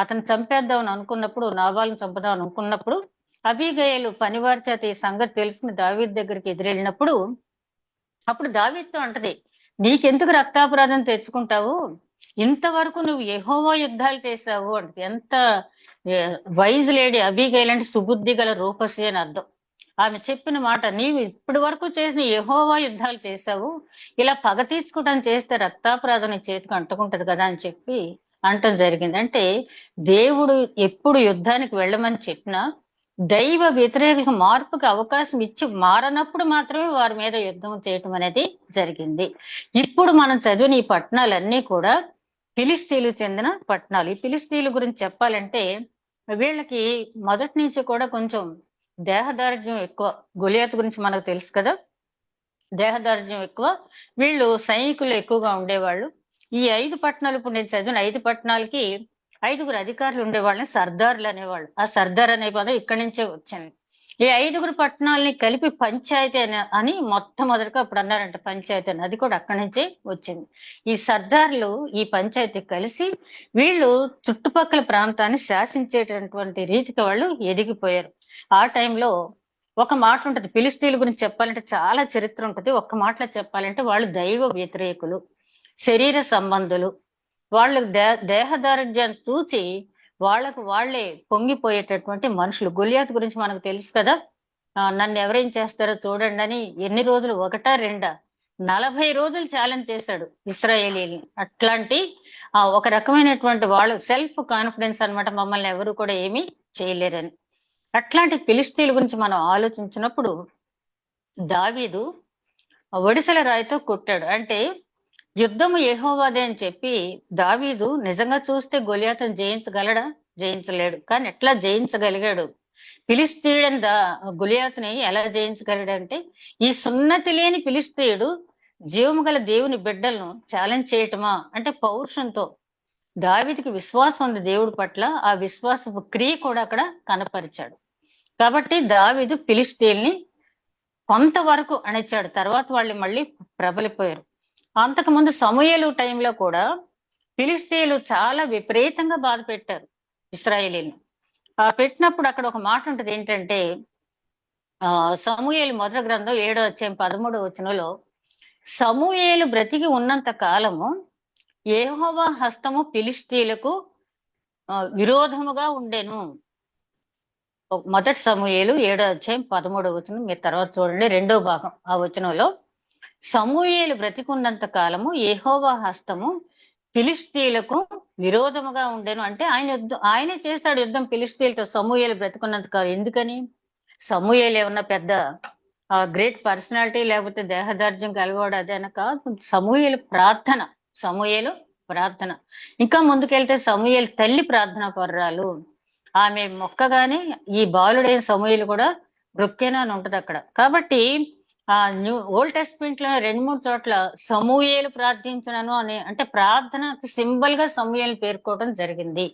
Speaker 2: అతను చంపేద్దామని అనుకున్నప్పుడు, నాబాలుని చంపుదామని అనుకున్నప్పుడు, అబీగయీలు పనివారి చేత ఈ సంగతి తెలుసుకుని దావీదు దగ్గరికి ఎదురెళ్ళినప్పుడు అప్పుడు దావీదుతో అంటది, నీకెందుకు రక్తాపరాధం తెచ్చుకుంటావు, ఇంతవరకు నువ్వు యెహోవా యుద్ధాలు చేశావు అంటది. ఎంత వైజ్ లేడీ అబీగయీల్ అంటే సుబుద్ధి గల రూపసి అని అర్థం. ఆమె చెప్పిన మాట, నీవు ఇప్పటి వరకు చేసిన యెహోవా యుద్ధాలు చేశావు, ఇలా పగ తీర్చుకోవడానికి చేస్తే రక్తాపరాధం నీ చేతికి అంటుకుంటది కదా అని చెప్పి అంటం జరిగింది. అంటే దేవుడు ఎప్పుడు యుద్ధానికి వెళ్ళమని చెప్పినా దైవ వ్యతిరేక మార్పుకి అవకాశం ఇచ్చి మారనప్పుడు మాత్రమే వారి మీద యుద్ధం చేయటం అనేది జరిగింది. ఇప్పుడు మనం చదివిన ఈ పట్టణాలన్నీ కూడా ఫిలిష్తీయులకు చెందిన పట్టణాలు. ఈ ఫిలిష్తీయుల గురించి చెప్పాలంటే వీళ్ళకి మొదటి నుంచి కూడా కొంచెం దేహదారుఢ్యం ఎక్కువ. గొలియాతు గురించి మనకు తెలుసు కదా, దేహదారుఢ్యం ఎక్కువ. వీళ్ళు సైనికులు ఎక్కువగా ఉండేవాళ్ళు. ఈ 5 పట్టణాలు, ఇప్పుడు నేను చదివిన 5 పట్టణాలకి 5గురు అధికారులు ఉండేవాళ్ళని సర్దార్లు అనేవాళ్ళు. ఆ సర్దార్ అనే పదం ఇక్కడి నుంచే వచ్చింది. ఈ 5గురు పట్టణాలని కలిపి పంచాయతీ అని మొట్టమొదటిగా అప్పుడు అన్నారంట, పంచాయతీ అని. అది కూడా అక్కడి నుంచే వచ్చింది. ఈ సర్దార్లు ఈ పంచాయతీ కలిసి వీళ్ళు చుట్టుపక్కల ప్రాంతాన్ని శాసించేటటువంటి రీతికి వాళ్ళు ఎదిగిపోయారు. ఆ టైంలో ఒక మాట ఉంటది, ఫిలిష్తీయుల గురించి చెప్పాలంటే చాలా చరిత్ర ఉంటది. ఒక్క మాటలో చెప్పాలంటే వాళ్ళు దైవ వ్యతిరేకులు, శరీర సంబంధులు. వాళ్ళు దేహదారుఢ్యాన్ని చూచి వాళ్ళకు వాళ్లే పొంగిపోయేటటువంటి మనుషులు. గొలియాతు గురించి మనకు తెలుసు కదా, నన్ను ఎవరేం చేస్తారో చూడండి అని ఎన్ని రోజులు, 1 2 40 రోజులు ఛాలెంజ్ చేశాడు ఇశ్రాయేలీని. అట్లాంటి ఒక రకమైనటువంటి వాళ్ళ సెల్ఫ్ కాన్ఫిడెన్స్ అన్నమాట, మమ్మల్ని ఎవరు కూడా ఏమీ చేయలేరని. అట్లాంటి ఫిలిష్తీయుల గురించి మనం ఆలోచించినప్పుడు దావీదు ఒడిసెల రాయితో కొట్టాడు. అంటే యుద్ధము యెహోవాదే అని చెప్పి దావీదు నిజంగా చూస్తే గొలియాతును జయించగలడా? జయించలేడు. కానీ ఎట్లా జయించగలిగాడు? ఫిలిష్తీయుడని గొలియాతుని ఎలా జయించగలిగాడంటే, ఈ సున్నతి లేని ఫిలిష్తీయుడు జీవము గల దేవుని బిడ్డలను ఛాలెంజ్ చేయటమా అంటే పౌరుషంతో. దావీదుకి విశ్వాసం ఉంది దేవుడి పట్ల, ఆ విశ్వాసపు క్రియ కూడా అక్కడ కనపరిచాడు. కాబట్టి దావీదు ఫిలిష్తీయుల్ని కొంతవరకు అణిచాడు. తర్వాత వాళ్ళు మళ్ళీ ప్రబలిపోయారు. అంతకుముందు సమూయేలు టైంలో కూడా ఫిలిష్తీయులు చాలా విపరీతంగా బాధ పెట్టారు ఇశ్రాయేలీని. పెట్టినప్పుడు అక్కడ ఒక మాట ఉంటది, ఏంటంటే సమూయేలు మొదటి గ్రంథం 7వ అధ్యాయం 13వ వచనంలో, సమూయేలు బ్రతికి ఉన్నంత కాలము యెహోవా హస్తము ఫిలిష్తీయులకు విరోధముగా ఉండెను. మొదటి సమూయేలు 7:13 మీరు తర్వాత చూడండి. 2వ భాగం ఆ వచనంలో సమూయేలు బ్రతికున్నంత కాలము యెహోవా హస్తము ఫిలిష్తీయులకు విరోధముగా ఉండెను. అంటే ఆయనే చేశాడు యుద్ధం ఫిలిష్తీయులతో సమూయేలు బ్రతికున్నంత కాలం. ఎందుకని? సమూయేలు ఏమన్నా పెద్ద గ్రేట్ పర్సనాలిటీ లేకపోతే దేహదార్జ్యం కలవాడు అదేనా కాదు. సమూయేలు ప్రార్థన. ఇంకా ముందుకెళ్తే సమూయేలు తల్లి ప్రార్థన పర్రాలు. ఆమె మొక్కగానే ఈ బాలుడైన సమూయేలు కూడా బ్రొక్కేనా అని ఉంటది అక్కడ. కాబట్టి ఓల్డ్ టెస్ట్మెంట్ లో 2-3 చోట్ల సమూయేలు ప్రార్థించనను అని, అంటే ప్రార్థనకు సింబల్ గా సమూయేలు పేర్కోవడం జరిగింది.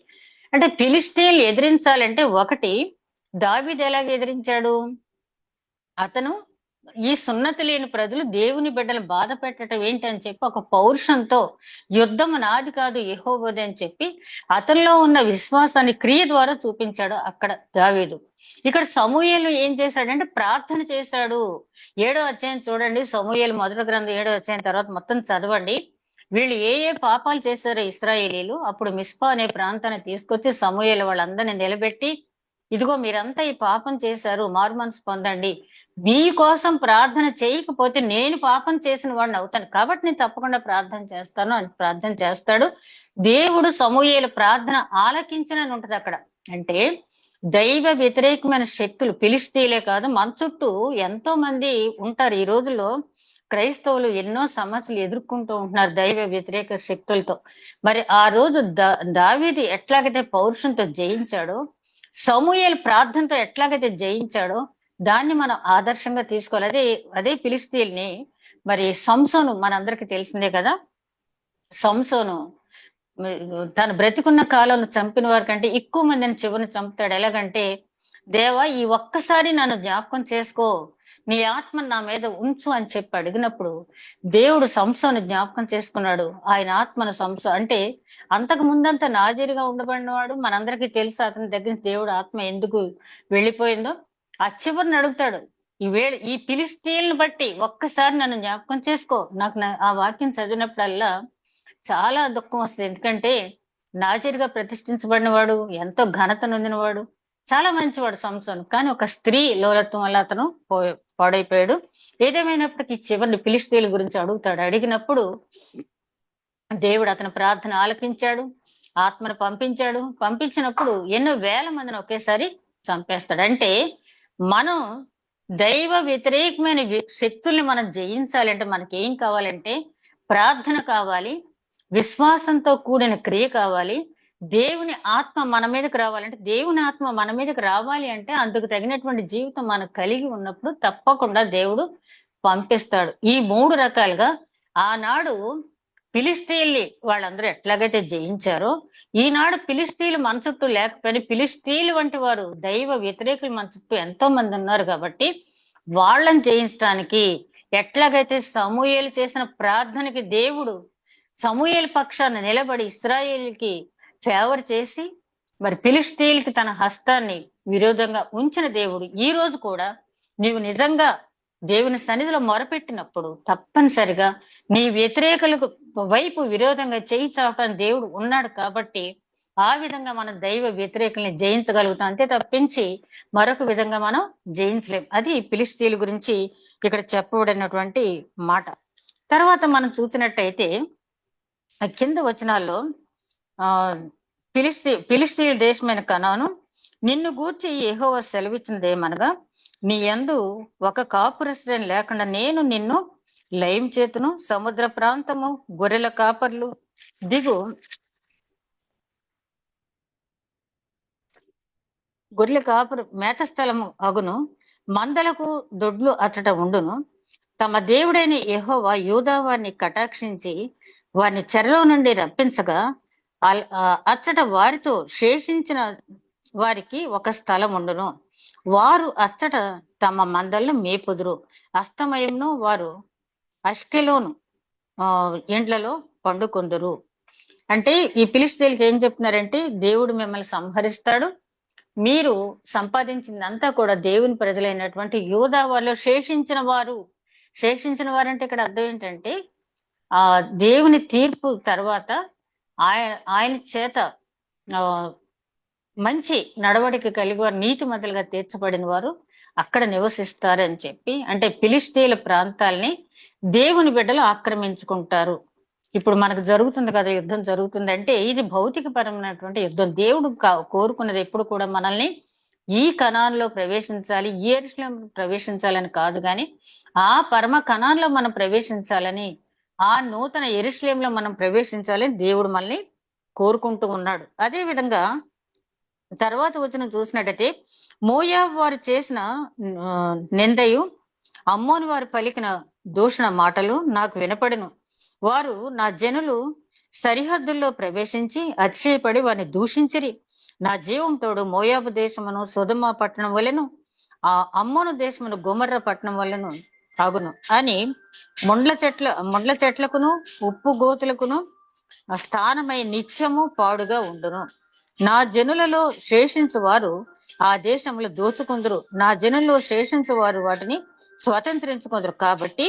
Speaker 2: అంటే ఫిలిష్తీయులు ఎదిరించాలంటే ఒకటి, దావీదు ఎలాగ ఎదిరించాడు? అతను ఈ సున్నతి లేని ప్రజలు దేవుని బిడ్డలు బాధ పెట్టడం ఏంటని చెప్పి ఒక పౌరుషంతో యుద్ధం నాది కాదు యెహోవాదే అని చెప్పి అతనిలో ఉన్న విశ్వాసాన్ని క్రియ ద్వారా చూపించాడు అక్కడ దావీదు. ఇక్కడ సమూయేలు ఏం చేశాడంటే ప్రార్థన చేశాడు. 7వ అధ్యాయం చూడండి. సమూయేలు మొదటి గ్రంథం 7వ అధ్యాయం తర్వాత మొత్తం చదవండి. వీళ్ళు ఏ పాపాలు చేశారో ఇశ్రాయేలీలు, అప్పుడు మిస్పా అనే ప్రాంతాన్ని తీసుకొచ్చి సమూయేలు వాళ్ళందరినీ నిలబెట్టి, ఇదిగో మీరంతా ఈ పాపం చేశారు, మారుమనసు పొందండి, మీకోసం ప్రార్థన చేయకపోతే నేను పాపం చేసిన వాడిని అవుతాను, కాబట్టి నేను తప్పకుండా ప్రార్థన చేస్తాను అని ప్రార్థన చేస్తాడు. దేవుడు సమూయేలు ప్రార్థన ఆలకించనని ఉంటది అక్కడ. అంటే దైవ వ్యతిరేకమైన శక్తులు ఫిలిష్తీయులే కాదు, మన చుట్టూ ఎంతో మంది ఉంటారు. ఈ రోజుల్లో క్రైస్తవులు ఎన్నో సమస్యలు ఎదుర్కొంటూ ఉంటున్నారు దైవ వ్యతిరేక శక్తులతో. మరి ఆ రోజు దావీదు ఎట్లాగైతే పౌరుషంతో జయించాడో, సమూయేలు ప్రార్థనతో ఎట్లాగైతే జయించాడో దాన్ని మనం ఆదర్శంగా తీసుకోవాలి. అదే ఫిలిష్తీయుల్ని మరి సంసోను మనందరికి తెలిసిందే కదా. సంసోను తను బ్రతికున్న కాలంలో చంపిన వారి కంటే ఎక్కువ మందిని చివరిని చంపుతాడు. ఎలాగంటే, దేవా ఈ ఒక్కసారి నన్ను జ్ఞాపకం చేసుకో, నీ ఆత్మను నా మీద ఉంచు అని చెప్పి అడిగినప్పుడు దేవుడు సంసోను జ్ఞాపకం చేసుకున్నాడు. ఆయన ఆత్మను అంటే అంతకు ముందంతా నాజీరుగా ఉండబడినవాడు, మనందరికీ తెలుసు అతని దగ్గర దేవుడు ఆత్మ ఎందుకు వెళ్ళిపోయిందో. ఆ చివరిని అడుగుతాడు, ఈ ఫిలిష్తీయులను బట్టి ఒక్కసారి నన్ను జ్ఞాపకం చేసుకో. నాకు ఆ వాక్యం చదివినప్పుడల్లా చాలా దుఃఖం వస్తుంది. ఎందుకంటే నాజీరుగా ప్రతిష్ఠించబడిన వాడు, ఎంతో ఘనత నొందినవాడు, చాలా మంచివాడు సంసోను. కానీ ఒక స్త్రీ లోలత్వం వల్ల అతను పాడైపోయాడు. ఏదేమైనప్పటికీ చివరిని ఫిలిష్తీయుల గురించి అడుగుతాడు. అడిగినప్పుడు దేవుడు అతని ప్రార్థన ఆలకించాడు, ఆత్మను పంపించినప్పుడు ఎన్నో వేల మందిని ఒకేసారి చంపేస్తాడు. అంటే మనం దైవ వ్యతిరేకమైన శక్తుల్ని మనం జయించాలంటే మనకేం కావాలంటే ప్రార్థన కావాలి, విశ్వాసంతో కూడిన క్రియ కావాలి, దేవుని ఆత్మ మన మీదకి రావాలంటే, దేవుని ఆత్మ మన మీదకి రావాలి అంటే అందుకు తగినటువంటి జీవితం మనం కలిగి ఉన్నప్పుడు తప్పకుండా దేవుడు పంపిస్తాడు. ఈ 3 రకాలుగా ఆనాడు ఫిలిష్తీయుల్ని వాళ్ళందరూ ఎట్లాగైతే జయించారో, ఈనాడు ఫిలిష్తీయులు మన చుట్టూ లేకపోయినా ఫిలిష్తీయులు వంటి వారు దైవ వ్యతిరేకులు మన చుట్టూ ఎంతో మంది ఉన్నారు. కాబట్టి వాళ్ళని జయించడానికి ఎట్లాగైతే సమూయేలు చేసిన ప్రార్థనకి దేవుడు సమూయేలు పక్షాన నిలబడి ఇశ్రాయేలుకి ఫేవర్ చేసి మరి ఫిలిష్తీయులకి తన హస్తాన్ని విరోధంగా ఉంచిన దేవుడు ఈ రోజు కూడా నీవు నిజంగా దేవుని సన్నిధిలో మొరపెట్టినప్పుడు తప్పనిసరిగా నీ వ్యతిరేకులకు వైపు విరోధంగా చేయి చాపడానికి దేవుడు ఉన్నాడు. కాబట్టి ఆ విధంగా మనం దైవ వ్యతిరేకుల్ని జయించగలుగుతాం. అంతే తప్పించి మరొక విధంగా మనం జయించలేం. అది ఫిలిష్తీయుల గురించి ఇక్కడ చెప్పబడినటువంటి మాట. తర్వాత చూసినట్టయితే కింద వచనాల్లో ఫిలిష్తీయుల దేశమైన కనాను నిన్ను గూర్చి యెహోవా సెలవిచ్చినదేమనగా, నీ యందు ఒక కాపురశ్రేణి లేకుండా నేను నిన్ను లయం చేతును. సముద్ర ప్రాంతము, గొర్రెల కాపర్లు గొర్రెల కాపురు మేత స్థలము అగును, మందలకు దొడ్లు అచ్చట ఉండును. తమ దేవుడైన యెహోవా యూదా వారిని కటాక్షించి వారిని చెరలో నుండి రప్పించగా అచ్చట వారితో శేషించిన వారికి ఒక స్థలం ఉండును. వారు అచ్చట తమ మందలను మేపుదురు. అస్తమయంను వారు అష్కెలోను ఇండ్లలో పండుకొందురు. అంటే ఈ ఫిలిష్తీయులకి ఏం చెప్తున్నారంటే, దేవుడు మిమ్మల్ని సంహరిస్తాడు, మీరు సంపాదించిందంతా కూడా దేవుని ప్రజలైనటువంటి యూదా వారిలో శేషించిన వారు శేషించిన వారంటే ఇక్కడ అర్థం ఏంటంటే ఆ దేవుని తీర్పు తర్వాత ఆయన చేత ఆ మంచి నడవడిక కలిగి వారు నీతిమంతులుగా తీర్చబడిన వారు అక్కడ నివసిస్తారని చెప్పి, అంటే ఫిలిష్తీయుల ప్రాంతాల్ని దేవుని బిడ్డలు ఆక్రమించుకుంటారు. ఇప్పుడు మనకు జరుగుతుంది కదా, యుద్ధం జరుగుతుంది అంటే ఇది భౌతిక పరమైనటువంటి యుద్ధం. దేవుడు కోరుకున్నది ఎప్పుడు కూడా మనల్ని ఈ కణాల్లో ప్రవేశించాలి, ఈ యెరూషలేం ప్రవేశించాలని కాదు, కానీ ఆ పరమ కణాల్లో మనం ప్రవేశించాలని, ఆ నూతన యెరూషలేంలో మనం ప్రవేశించాలని దేవుడు మనల్ని కోరుకుంటూ ఉన్నాడు. అదే విధంగా తర్వాత వచ్చిన చూసినట్టయితే మోయాబు వారు చేసిన నిందయు, అమ్మోను వారు పలికిన దూషణ మాటలు నాకు వినపడెను. వారు నా జనులు సరిహద్దుల్లో ప్రవేశించి అతిశయపడి వారిని దూషించిరి. నా జీవం తోడు మోయాబు దేశమును సొదొమ పట్టణం వలెను, ఆ అమ్మోను దేశమును గొమర్ర పట్టణం వలెను అగును అని ముండ్ల చెట్లకును ఉప్పు గోతులకును స్థానమై నిత్యము పాడుగా ఉండును. నా జనులలో శేషించు వారు ఆ దేశంలో దోచుకుందరు, నా జనుల్లో శేషించు వారు వాటిని స్వతంత్రించుకుందరు. కాబట్టి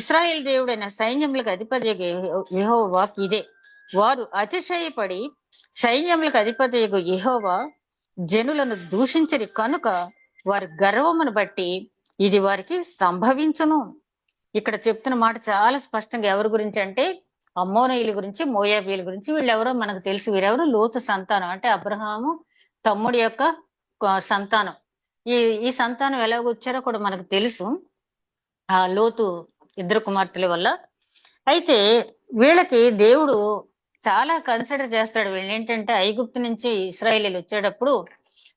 Speaker 2: ఇశ్రాయేల్ దేవుడైన సైన్యములకు అధిపతి యెహోవా ఇదే, వారు అతిశయపడి సైన్యములకు అధిపతి యెహోవా జనులను దూషించరి కనుక వారి గర్వమును బట్టి ఇది వారికి సంభవించును. ఇక్కడ చెప్తున్న మాట చాలా స్పష్టంగా ఎవరి గురించి అంటే అమ్మోనీయుల గురించి, మోయాబీల గురించి. వీళ్ళెవరో మనకు తెలుసు. వీరెవరు? లోతు సంతానం, అంటే అబ్రహాము తమ్ముడి యొక్క సంతానం. ఈ సంతానం ఎలా వచ్చారో కూడా మనకు తెలుసు, ఆ లోతు ఇద్దరు కుమార్తెల వల్ల. అయితే వీళ్ళకి దేవుడు చాలా కన్సిడర్ చేస్తాడు. వీళ్ళు ఏంటంటే ఐగుప్తు నుంచి ఇశ్రాయేలీలు వచ్చేటప్పుడు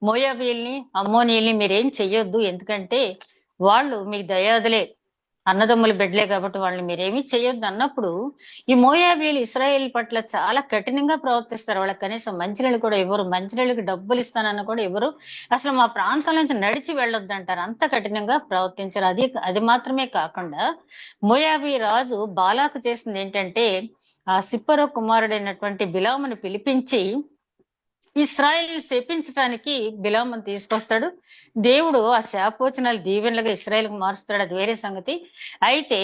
Speaker 2: మోయాబీల్ని అమ్మోనీయుల్ని మీరేం చెయ్యొద్దు, ఎందుకంటే వాళ్ళు మీకు దయాదులే, అన్నదమ్ముల బిడ్డలే కాబట్టి వాళ్ళని మీరేమీ చేయొద్దు అన్నప్పుడు ఈ మోయాబీలు ఇశ్రాయేల్ పట్ల చాలా కఠినంగా ప్రవర్తిస్తారు. వాళ్ళకి కనీసం మంచినీళ్ళు కూడా ఇవ్వరు, మంచినీళ్ళకి డబ్బులు ఇస్తానన్న కూడా ఇవ్వరు, అసలు మా ప్రాంతం నుంచి నడిచి వెళ్ళొద్దు అంటారు, అంత కఠినంగా ప్రవర్తించారు. అది మాత్రమే కాకుండా మోయాబీ రాజు బాలాకు చేసింది ఏంటంటే ఆ సిప్పరో కుమారుడైనటువంటి బిలాముని పిలిపించి ఇశ్రాయేల్ శపించడానికి బిలామును తీసుకొస్తాడు. దేవుడు ఆ శాపోచనాలు దీవెనలుగా ఇశ్రాయేల్కి మారుస్తాడు, అది వేరే సంగతి. అయితే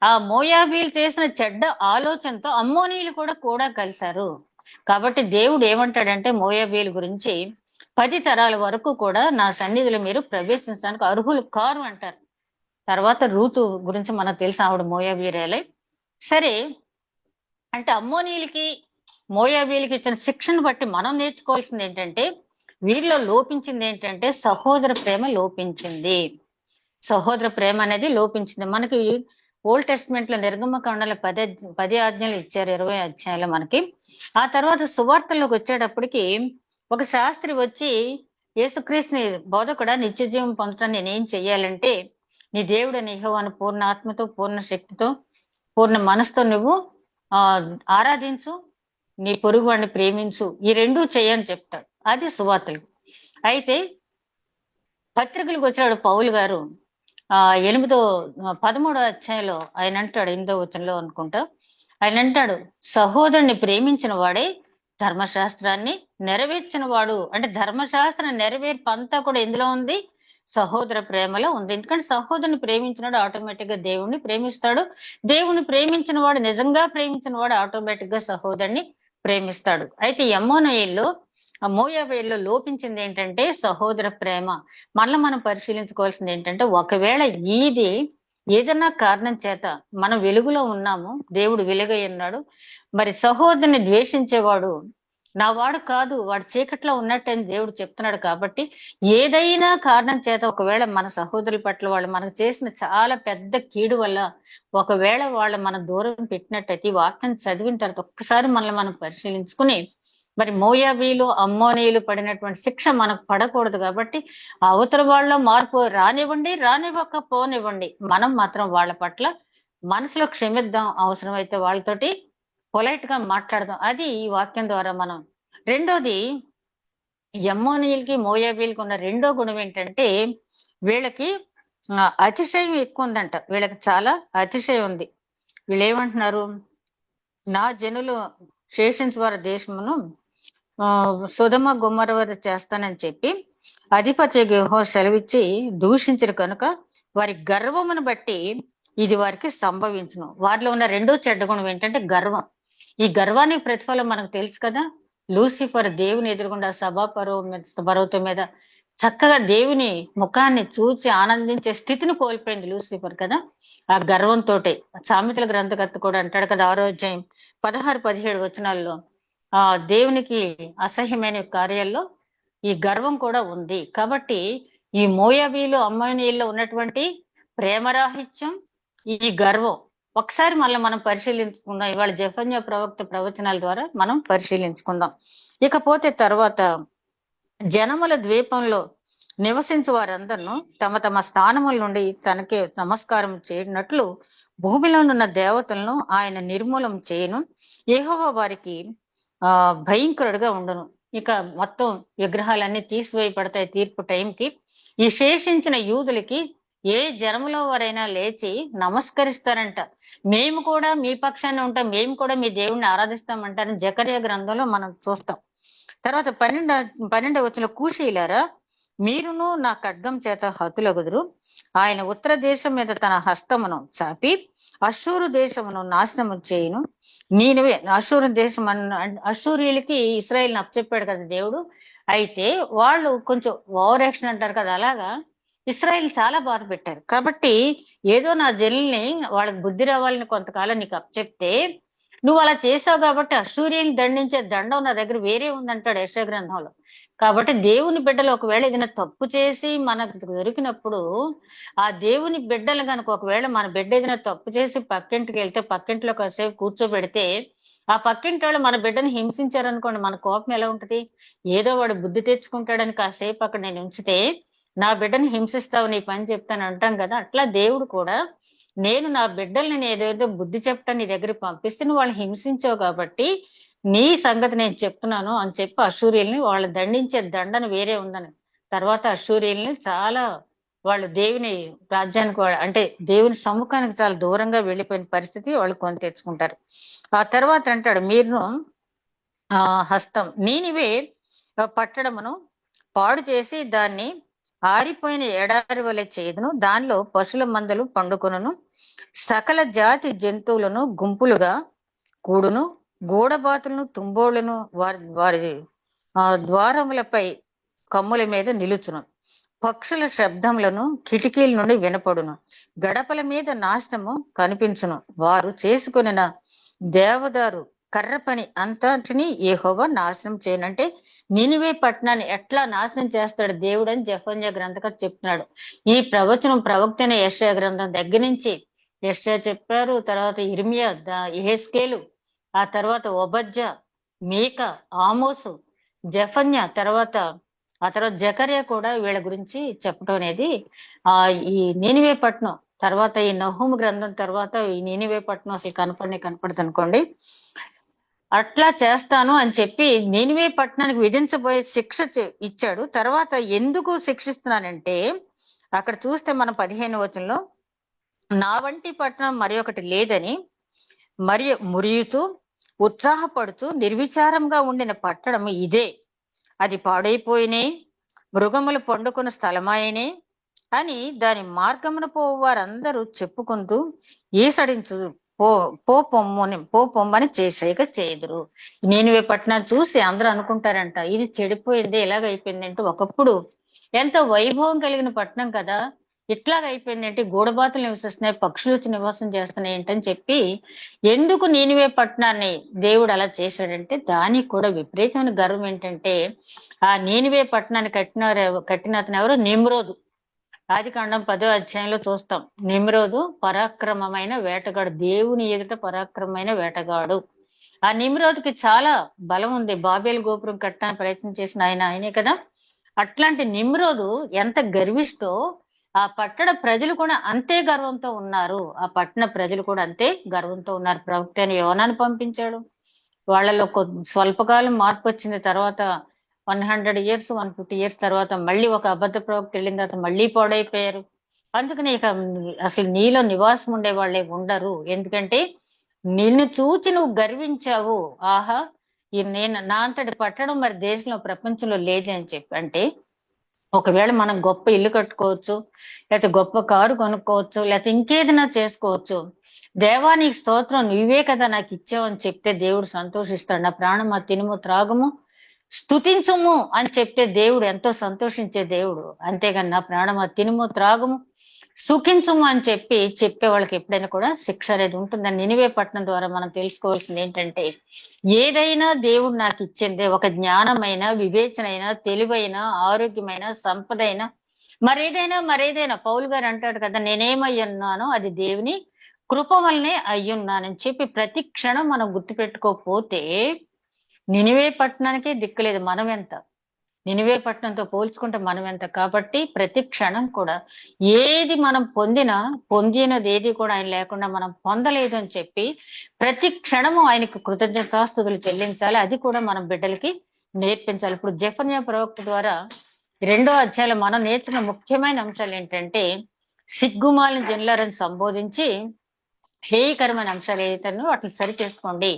Speaker 2: ఆ మోయాబీలు చేసిన చెడ్డ ఆలోచనతో అమ్మోనీయులు కూడా కలిశారు. కాబట్టి దేవుడు ఏమంటాడంటే మోయాబీల గురించి 10 తరాల వరకు కూడా నా సన్నిధిలో మీరు ప్రవేశించడానికి అర్హులు కారు అంటారు. తర్వాత రూతు గురించి మనకు తెలుసు, ఆవిడ మోయాబీరేలే. సరే, అంటే అమ్మోనీయులకి మోయాబీలకి ఇచ్చిన శిక్షను బట్టి మనం నేర్చుకోవాల్సింది ఏంటంటే వీరిలో లోపించింది ఏంటంటే సహోదర ప్రేమ లోపించింది. సహోదర ప్రేమ అనేది లోపించింది. మనకి ఓల్డ్ టెస్ట్మెంట్ లో నిర్గమకాండలో 10 ఆజ్ఞలు ఇచ్చారు, 20 అధ్యాయాలు మనకి. ఆ తర్వాత సువార్తల్లోకి వచ్చేటప్పటికి ఒక శాస్త్రి వచ్చి యేసుక్రీస్తుని బోధకుడా నిత్య జీవం పొందటాన్ని నేనేం చెయ్యాలంటే నీ దేవుడని యెహోవాను పూర్ణ ఆత్మతో, పూర్ణ శక్తితో, పూర్ణ మనసుతో నువ్వు ఆరాధించు, నీ పొరుగు వాడిని ప్రేమించు, ఈ రెండూ చెయ్యని చెప్తాడు. అది సువార్తలు. అయితే పత్రికలకు వచ్చాడు పౌలు గారు 13వ అధ్యాయంలో ఆయన అంటాడు, 8వ వచనంలో అనుకుంటా, ఆయన అంటాడు సహోదరుని ప్రేమించిన వాడే ధర్మశాస్త్రాన్ని నెరవేర్చిన వాడు. అంటే ధర్మశాస్త్రం నెరవేర్పు అంతా కూడా ఎందులో ఉంది? సహోదర ప్రేమలో ఉంది. ఎందుకంటే సహోదరుని ప్రేమించినాడు ఆటోమేటిక్ గా దేవుణ్ణి ప్రేమిస్తాడు, దేవుణ్ణి ప్రేమించిన వాడు, నిజంగా ప్రేమించిన వాడు ఆటోమేటిక్ గా సహోదరుని ప్రేమిస్తాడు. అయితే యెమ్మోనీయుల్లో మోయాబీల్లో లోపించింది ఏంటంటే సహోదర ప్రేమ. మళ్ళీ మనం పరిశీలించుకోవాల్సింది ఏంటంటే ఒకవేళ ఇది ఏదన్నా కారణం చేత మనం వెలుగులో ఉన్నాము, దేవుడు వెలుగై ఉన్నాడు, మరి సహోదరుని ద్వేషించేవాడు నా వాడు కాదు, వాడు చీకట్లో ఉన్నట్టని దేవుడు చెప్తున్నాడు. కాబట్టి ఏదైనా కారణం చేత ఒకవేళ మన సహోదరుల పట్ల వాళ్ళు మనకు చేసిన చాలా పెద్ద కీడు వల్ల ఒకవేళ వాళ్ళు మన దూరం పెట్టినట్టయితే ఈ వాక్యం చదివిన తర్వాత ఒక్కసారి మనల్ని మనం పరిశీలించుకుని మరి మోయాబీలు అమ్మోనీయులు పడినటువంటి శిక్ష మనకు పడకూడదు. కాబట్టి అవతల వాళ్ళ మార్పు రానివ్వకపోనివ్వండి, మనం మాత్రం వాళ్ళ పట్ల మనసులో క్షమిద్దాం, అవసరమైతే వాళ్ళతోటి పొలైట్ గా మాట్లాడదాం. అది ఈ వాక్యం ద్వారా మనం. రెండోది, యెమ్మోనీయులకి మోయాబీలకి ఉన్న రెండో గుణం ఏంటంటే వీళ్ళకి అతిశయం ఎక్కువ ఉందంట. వీళ్ళకి చాలా అతిశయం ఉంది. వీళ్ళు ఏమంటున్నారు, నా జనులు శేషించు వారి దేశమును సొదొమ గొమొర్ర వలె చేస్తానని చెప్పి అధిపతి యెహోవా సెలవిచ్చి దూషించరు కనుక వారి గర్వమును బట్టి ఇది వారికి సంభవించును. వారిలో ఉన్న రెండో చెడ్డ గుణం ఏంటంటే గర్వం. ఈ గర్వానికి ప్రతిఫలం మనకు తెలుసు కదా. లూసిఫర్ దేవుని ఎదురుగుండా సభా పర్వతం మీద చక్కగా దేవుని ముఖాన్ని చూచి ఆనందించే స్థితిని కోల్పోయింది లూసిఫర్ కదా. ఆ గర్వంతో సామెతల గ్రంథకర్త కూడా అంటాడు కదా 6వ అధ్యాయం 16-17 వచనాల్లో, ఆ దేవునికి అసహ్యమైన కార్యాల్లో ఈ గర్వం కూడా ఉంది. కాబట్టి ఈ మోయాబీలు అమ్మోనీయుల్లో ఉన్నటువంటి ప్రేమరాహిత్యం, ఈ గర్వం ఒకసారి మళ్ళీ మనం పరిశీలించుకుందాం. ఇవాళ జెఫన్యా ప్రవక్త ప్రవచనాల ద్వారా మనం పరిశీలించుకుందాం. ఇకపోతే తర్వాత జనముల ద్వీపంలో నివసించు వారందరూ తమ తమ స్థానముల నుండి తనకే నమస్కారం చేయనట్లు భూమిలోనున్న దేవతలను ఆయన నిర్మూలం చేయను. యెహోవా వారికి భయంకరుడుగా ఉండును. ఇక మొత్తం విగ్రహాలన్నీ తీసివేయబడతాయి తీర్పు టైంకి. ఈ శేషించిన యూదులకి ఏ జనములో వారైనా లేచి నమస్కరిస్తారంట. మేము కూడా మీ పక్షాన్ని ఉంటాం, మేము కూడా మీ దేవుణ్ణి ఆరాధిస్తామంటారని జకర్యా గ్రంథంలో మనం చూస్తాం. తర్వాత 12వ వచనంలో, కూషీలారా మీరును నా ఖడ్గం చేత హతులగుదురు. ఆయన ఉత్తర దేశం మీద తన హస్తమును చాపి అశ్షూరు దేశమును నాశనము చేయును. నేనువే అశ్షూరు దేశం అశ్షూరీలకి ఇశ్రాయేల్ని అప్పచెప్పాడు కదా దేవుడు. అయితే వాళ్ళు కొంచెం ఓవర్ యాక్షన్ అంటారు కదా, అలాగా ఇశ్రాయేల్ చాలా బాధ పెట్టారు. కాబట్టి ఏదో నా జనుల్ని వాళ్ళకి బుద్ధి రావాలని కొంతకాలం నీకు అప్పచెప్తే నువ్వు అలా చేసావు కాబట్టి అశ్షూరియని దండించే దండం నా దగ్గర వేరే ఉందంటాడు యెషయా గ్రంథంలో. కాబట్టి దేవుని బిడ్డలు ఒకవేళ ఏదైనా తప్పు చేసి మనకు దొరికినప్పుడు ఆ దేవుని బిడ్డలు కనుక ఒకవేళ మన బిడ్డ ఏదైనా తప్పు చేసి పక్కింటికి వెళ్తే పక్కింట్లో కాసేపు కూర్చోబెడితే ఆ పక్కింటి వాళ్ళు మన బిడ్డను హింసించారనుకోండి, మన కోపం ఎలా ఉంటది? ఏదో వాడు బుద్ధి తెచ్చుకుంటాడని కాసేపు అక్కడ నేను ఉంచితే నా బిడ్డను హింసిస్తావు, నీ పని చెప్తాను అంటాం కదా. అట్లా దేవుడు కూడా నేను నా బిడ్డల్ని నేను ఏదేదో బుద్ధి చెప్తా నీ దగ్గర పంపిస్తే నువ్వు వాళ్ళని హింసించావు కాబట్టి నీ సంగతి నేను చెప్తున్నాను అని చెప్పి అశ్షూరీయుల్ని వాళ్ళు దండించే దండన వేరే ఉందని. తర్వాత అశ్షూరీయుల్ని చాలా వాళ్ళు దేవుని రాజ్యానికి అంటే దేవుని సముఖానికి చాలా దూరంగా వెళ్ళిపోయిన పరిస్థితి వాళ్ళు కొని తెచ్చుకుంటారు. ఆ తర్వాత అంటాడు, మీరు హస్తం నీనివే పట్టడమును పాడు చేసి దాన్ని ఆరిపోయిన ఎడారి వలె చేదును. దానిలో పశుల మందలు పండుకొనును, సకల జాతి జంతువులను గుంపులుగా కూడును. గూడబాతులను తుంబోళ్లను వారి ద్వారములపై కమ్ముల మీద నిలుచును. పక్షుల శబ్దములను కిటికీల నుండి వినపడును. గడపల మీద నాశనము కనిపించును. వారు చేసుకున్న దేవదారు కర్ర పని అంతటిని యెహోవా నాశనం చేయనంటే నినివే పట్టణాన్ని ఎట్లా నాశనం చేస్తాడు దేవుడు అని జెఫన్యా గ్రంథకర్త చెప్తున్నాడు. ఈ ప్రవచనం ప్రవక్త అయిన యెషయా గ్రంథం దగ్గర నుంచి యెషయా చెప్పారు, తర్వాత ఇర్మియా, యెహెజ్కేలు, ఆ తర్వాత ఓబద్యా, మీకా, ఆమోసు, జెఫన్యా, తర్వాత జకర్యా కూడా వీళ్ళ గురించి చెప్పడం అనేది ఈ నీనివే పట్టణం తర్వాత ఈ నహూము గ్రంథం తర్వాత ఈ నీనివే పట్టణం అసలు కనపడదు అనుకోండి. అట్లా చేస్తాను అని చెప్పి నీనివే పట్టణానికి విధించబోయే శిక్ష ఇచ్చాడు. తర్వాత ఎందుకు శిక్షిస్తున్నానంటే అక్కడ చూస్తే మన 15వ వచనంలో, నా వంటి పట్టణం మరి ఒకటి లేదని మరియు మురియుతూ ఉత్సాహపడుతూ నిర్విచారంగా ఉండిన పట్టణం ఇదే, అది పాడైపోయినే మృగములు పండుకున్న స్థలమాయనే అని దాని మార్గమున పోవు వారందరూ చెప్పుకుంటూ ఈసడించు పొమ్మని చేసేక చేదురు. నీనివే పట్టణాన్ని చూసి అందరూ అనుకుంటారంట, ఇది చెడిపోయింది, ఎలాగైపోయింది అంటే ఒకప్పుడు ఎంతో వైభవం కలిగిన పట్టణం కదా, ఇట్లాగైపోయింది అంటే గూడబాతులు నివసిస్తున్నాయి, పక్షులు వచ్చి నివాసం చేస్తున్నాయి ఏంటని చెప్పి ఎందుకు నీనివే పట్టణాన్ని దేవుడు అలా చేశాడంటే దానికి కూడా విపరీతమైన గర్వం ఏంటంటే ఆ నీనివే పట్టణాన్ని కట్టిన అతను ఎవరు? నిమ్రోదు. ఆదికాండం 10వ అధ్యాయంలో చూస్తాం. నిమ్రోదు పరాక్రమమైన వేటగాడు, దేవుని ఎదుట పరాక్రమమైన వేటగాడు. ఆ నిమ్రోదుకి చాలా బలం ఉంది. బాబేలు గోపురం కట్టడానికి ప్రయత్నం చేసిన ఆయనే కదా. అట్లాంటి నిమ్రోదు ఎంత గర్విష్టో ఆ పట్టణ ప్రజలు కూడా అంతే గర్వంతో ఉన్నారు. ప్రవక్త అయిన యోనాను పంపించాడు. వాళ్ళలో స్వల్పకాలం మార్పు వచ్చింది. తర్వాత 100 years 150 years తర్వాత మళ్ళీ ఒక అబద్ధ ప్రవక్త వెళ్ళిన తర్వాత మళ్ళీ పాడైపోయారు. అందుకని ఇక అసలు నీలో నివాసం ఉండే వాళ్ళే ఉండరు. ఎందుకంటే నిన్ను చూచి నువ్వు గర్వించావు, ఆహా నేను నా అంతటి పట్టణం మరి దేశంలో ప్రపంచంలో లేదు అని చెప్పి. అంటే ఒకవేళ మనం గొప్ప ఇల్లు కట్టుకోవచ్చు, లేకపోతే గొప్ప కారు కొనుక్కోవచ్చు, లేకపోతే ఇంకేదైనా చేసుకోవచ్చు. దేవా నీకు స్తోత్రం, నువ్వే కదా నాకు ఇచ్చావు అని చెప్తే దేవుడు సంతోషిస్తాడు. నా ప్రాణమా తినుము త్రాగుము స్తుతించుము అని చెప్తే దేవుడు ఎంతో సంతోషించే దేవుడు. అంతేగాని నా ప్రాణమా తినుము త్రాగుము సుఖించుము అని చెప్పే వాళ్ళకి ఎప్పుడైనా కూడా శిక్ష అనేది ఉంటుందని నినివే పట్టణం ద్వారా మనం తెలుసుకోవాల్సింది ఏంటంటే, ఏదైనా దేవుడు నాకు ఇచ్చిందే, ఒక జ్ఞానమైన, వివేచనైన, తెలివైన, ఆరోగ్యమైన, సంపదైన, మరేదైనా పౌలు గారు అంటాడు కదా, నేనేమై ఉన్నానో అది దేవుని కృప వల్లనే అయ్యున్నానని చెప్పి ప్రతి క్షణం మనం గుర్తుపెట్టుకోకపోతే నినివే పట్టణానికే దిక్కులేదు. మనం ఎంత నినివే పట్టణంతో పోల్చుకుంటే మనం ఎంత. కాబట్టి ప్రతి క్షణం కూడా ఏది మనం పొందినది ఏది కూడా ఆయన లేకుండా మనం పొందలేదు అని చెప్పి ప్రతి క్షణము ఆయనకు కృతజ్ఞతాస్తుతులు చెల్లించాలి. అది కూడా మనం బిడ్డలకి నేర్పించాలి. ఇప్పుడు జెఫన్యా ప్రవక్త ద్వారా 2వ అధ్యాయంలో మనం నేర్చుకున్న ముఖ్యమైన అంశాలు ఏంటంటే, సిగ్గుమాలిన జనులారని సంబోధించి హేయకరమైన అంశాలు ఏదైతేనో వాటిని సరి చేసుకోండి,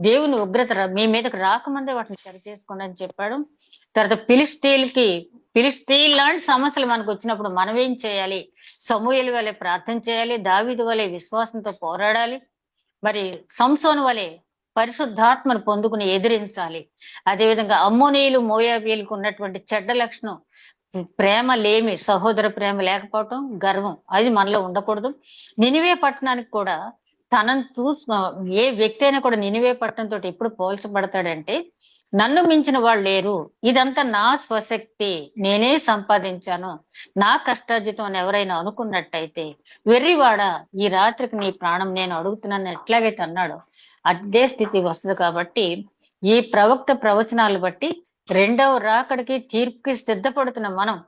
Speaker 2: దేవుని ఉగ్రత మీ మీదకి రాకముందే వాటిని సరి చేసుకోండి అని చెప్పాడు. తర్వాత ఫిలిస్తీన్ లాంటి సమస్యలు మనకు వచ్చినప్పుడు మనం ఏం చేయాలి? సమూయేలు వలె ప్రార్థన చేయాలి, దావీదు వలె విశ్వాసంతో పోరాడాలి, మరి సంసోను వలె పరిశుద్ధాత్మను పొందుకుని ఎదిరించాలి. అదేవిధంగా అమ్మోనీయులు మోయాబీలకు ఉన్నటువంటి చెడ్డ లక్షణం ప్రేమ లేమి, సహోదర ప్రేమ లేకపోవటం, గర్వం, అది మనలో ఉండకూడదు. నినివే పట్టణానికి కూడా తనను ఏ వ్యక్తి అయినా కూడా నినివే పట్టణంతో ఎప్పుడు పోల్చబడతాడంటే, నన్ను మించిన వాళ్ళు లేరు, ఇదంతా నా స్వశక్తి, నేనే సంపాదించాను, నా కష్టార్జితం అని ఎవరైనా అనుకున్నట్టయితే, వెర్రివాడా ఈ రాత్రికి నీ ప్రాణం నేను అడుగుతున్నాను ఎట్లాగైతే అన్నాడో అదే స్థితి వస్తుంది. కాబట్టి ఈ ప్రవక్త ప్రవచనాలు బట్టి 2వ రాకడికి తీర్పుకి సిద్ధపడుతున్న మనం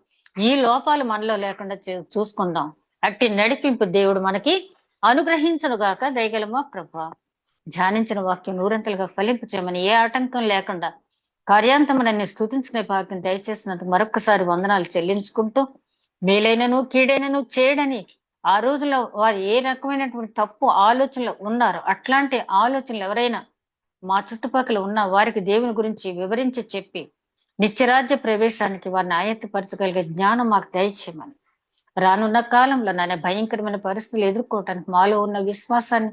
Speaker 2: ఈ లోపాలు మనలో లేకుండా చూసుకుందాం. అట్టి నడిపింపు దేవుడు మనకి అనుగ్రహించను గాక. దయగలమా ప్రభా, ధ్యానించిన వాక్యం నూరంతలుగా ఫలింపు చేయమని, ఏ ఆటంకం లేకుండా కార్యాంతమునన్ని స్తుతించుకునే భాగ్యం దయచేసినందుకు మరొక్కసారి వందనాలు చెల్లించుకుంటూ, మేలైనను కీడైనను చేయడని ఆ రోజుల్లో వారు ఏ రకమైనటువంటి తప్పు ఆలోచనలు ఉన్నారో అట్లాంటి ఆలోచనలు ఎవరైనా మా చుట్టుపక్కల ఉన్న వారికి దేవుని గురించి వివరించి చెప్పి నిత్యరాజ్య ప్రవేశానికి వారిని ఆయత్తపరచగలిగే జ్ఞానం మాకు దయచేయమని, రానున్న కాలంలో నాన్న భయంకరమైన పరిస్థితులు ఎదుర్కోవటానికి మాలో ఉన్న విశ్వాసాన్ని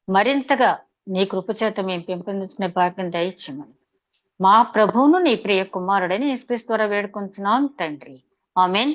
Speaker 2: మరింతగా నీ కృపచేత మేము పెంపొందించుకునే భాగ్యం దయచేయమని, మా ప్రభువును నీ ప్రియ కుమారుడని యేసుక్రీస్తు ద్వారా వేడుకుంటున్నాం తండ్రి. ఆమేన్.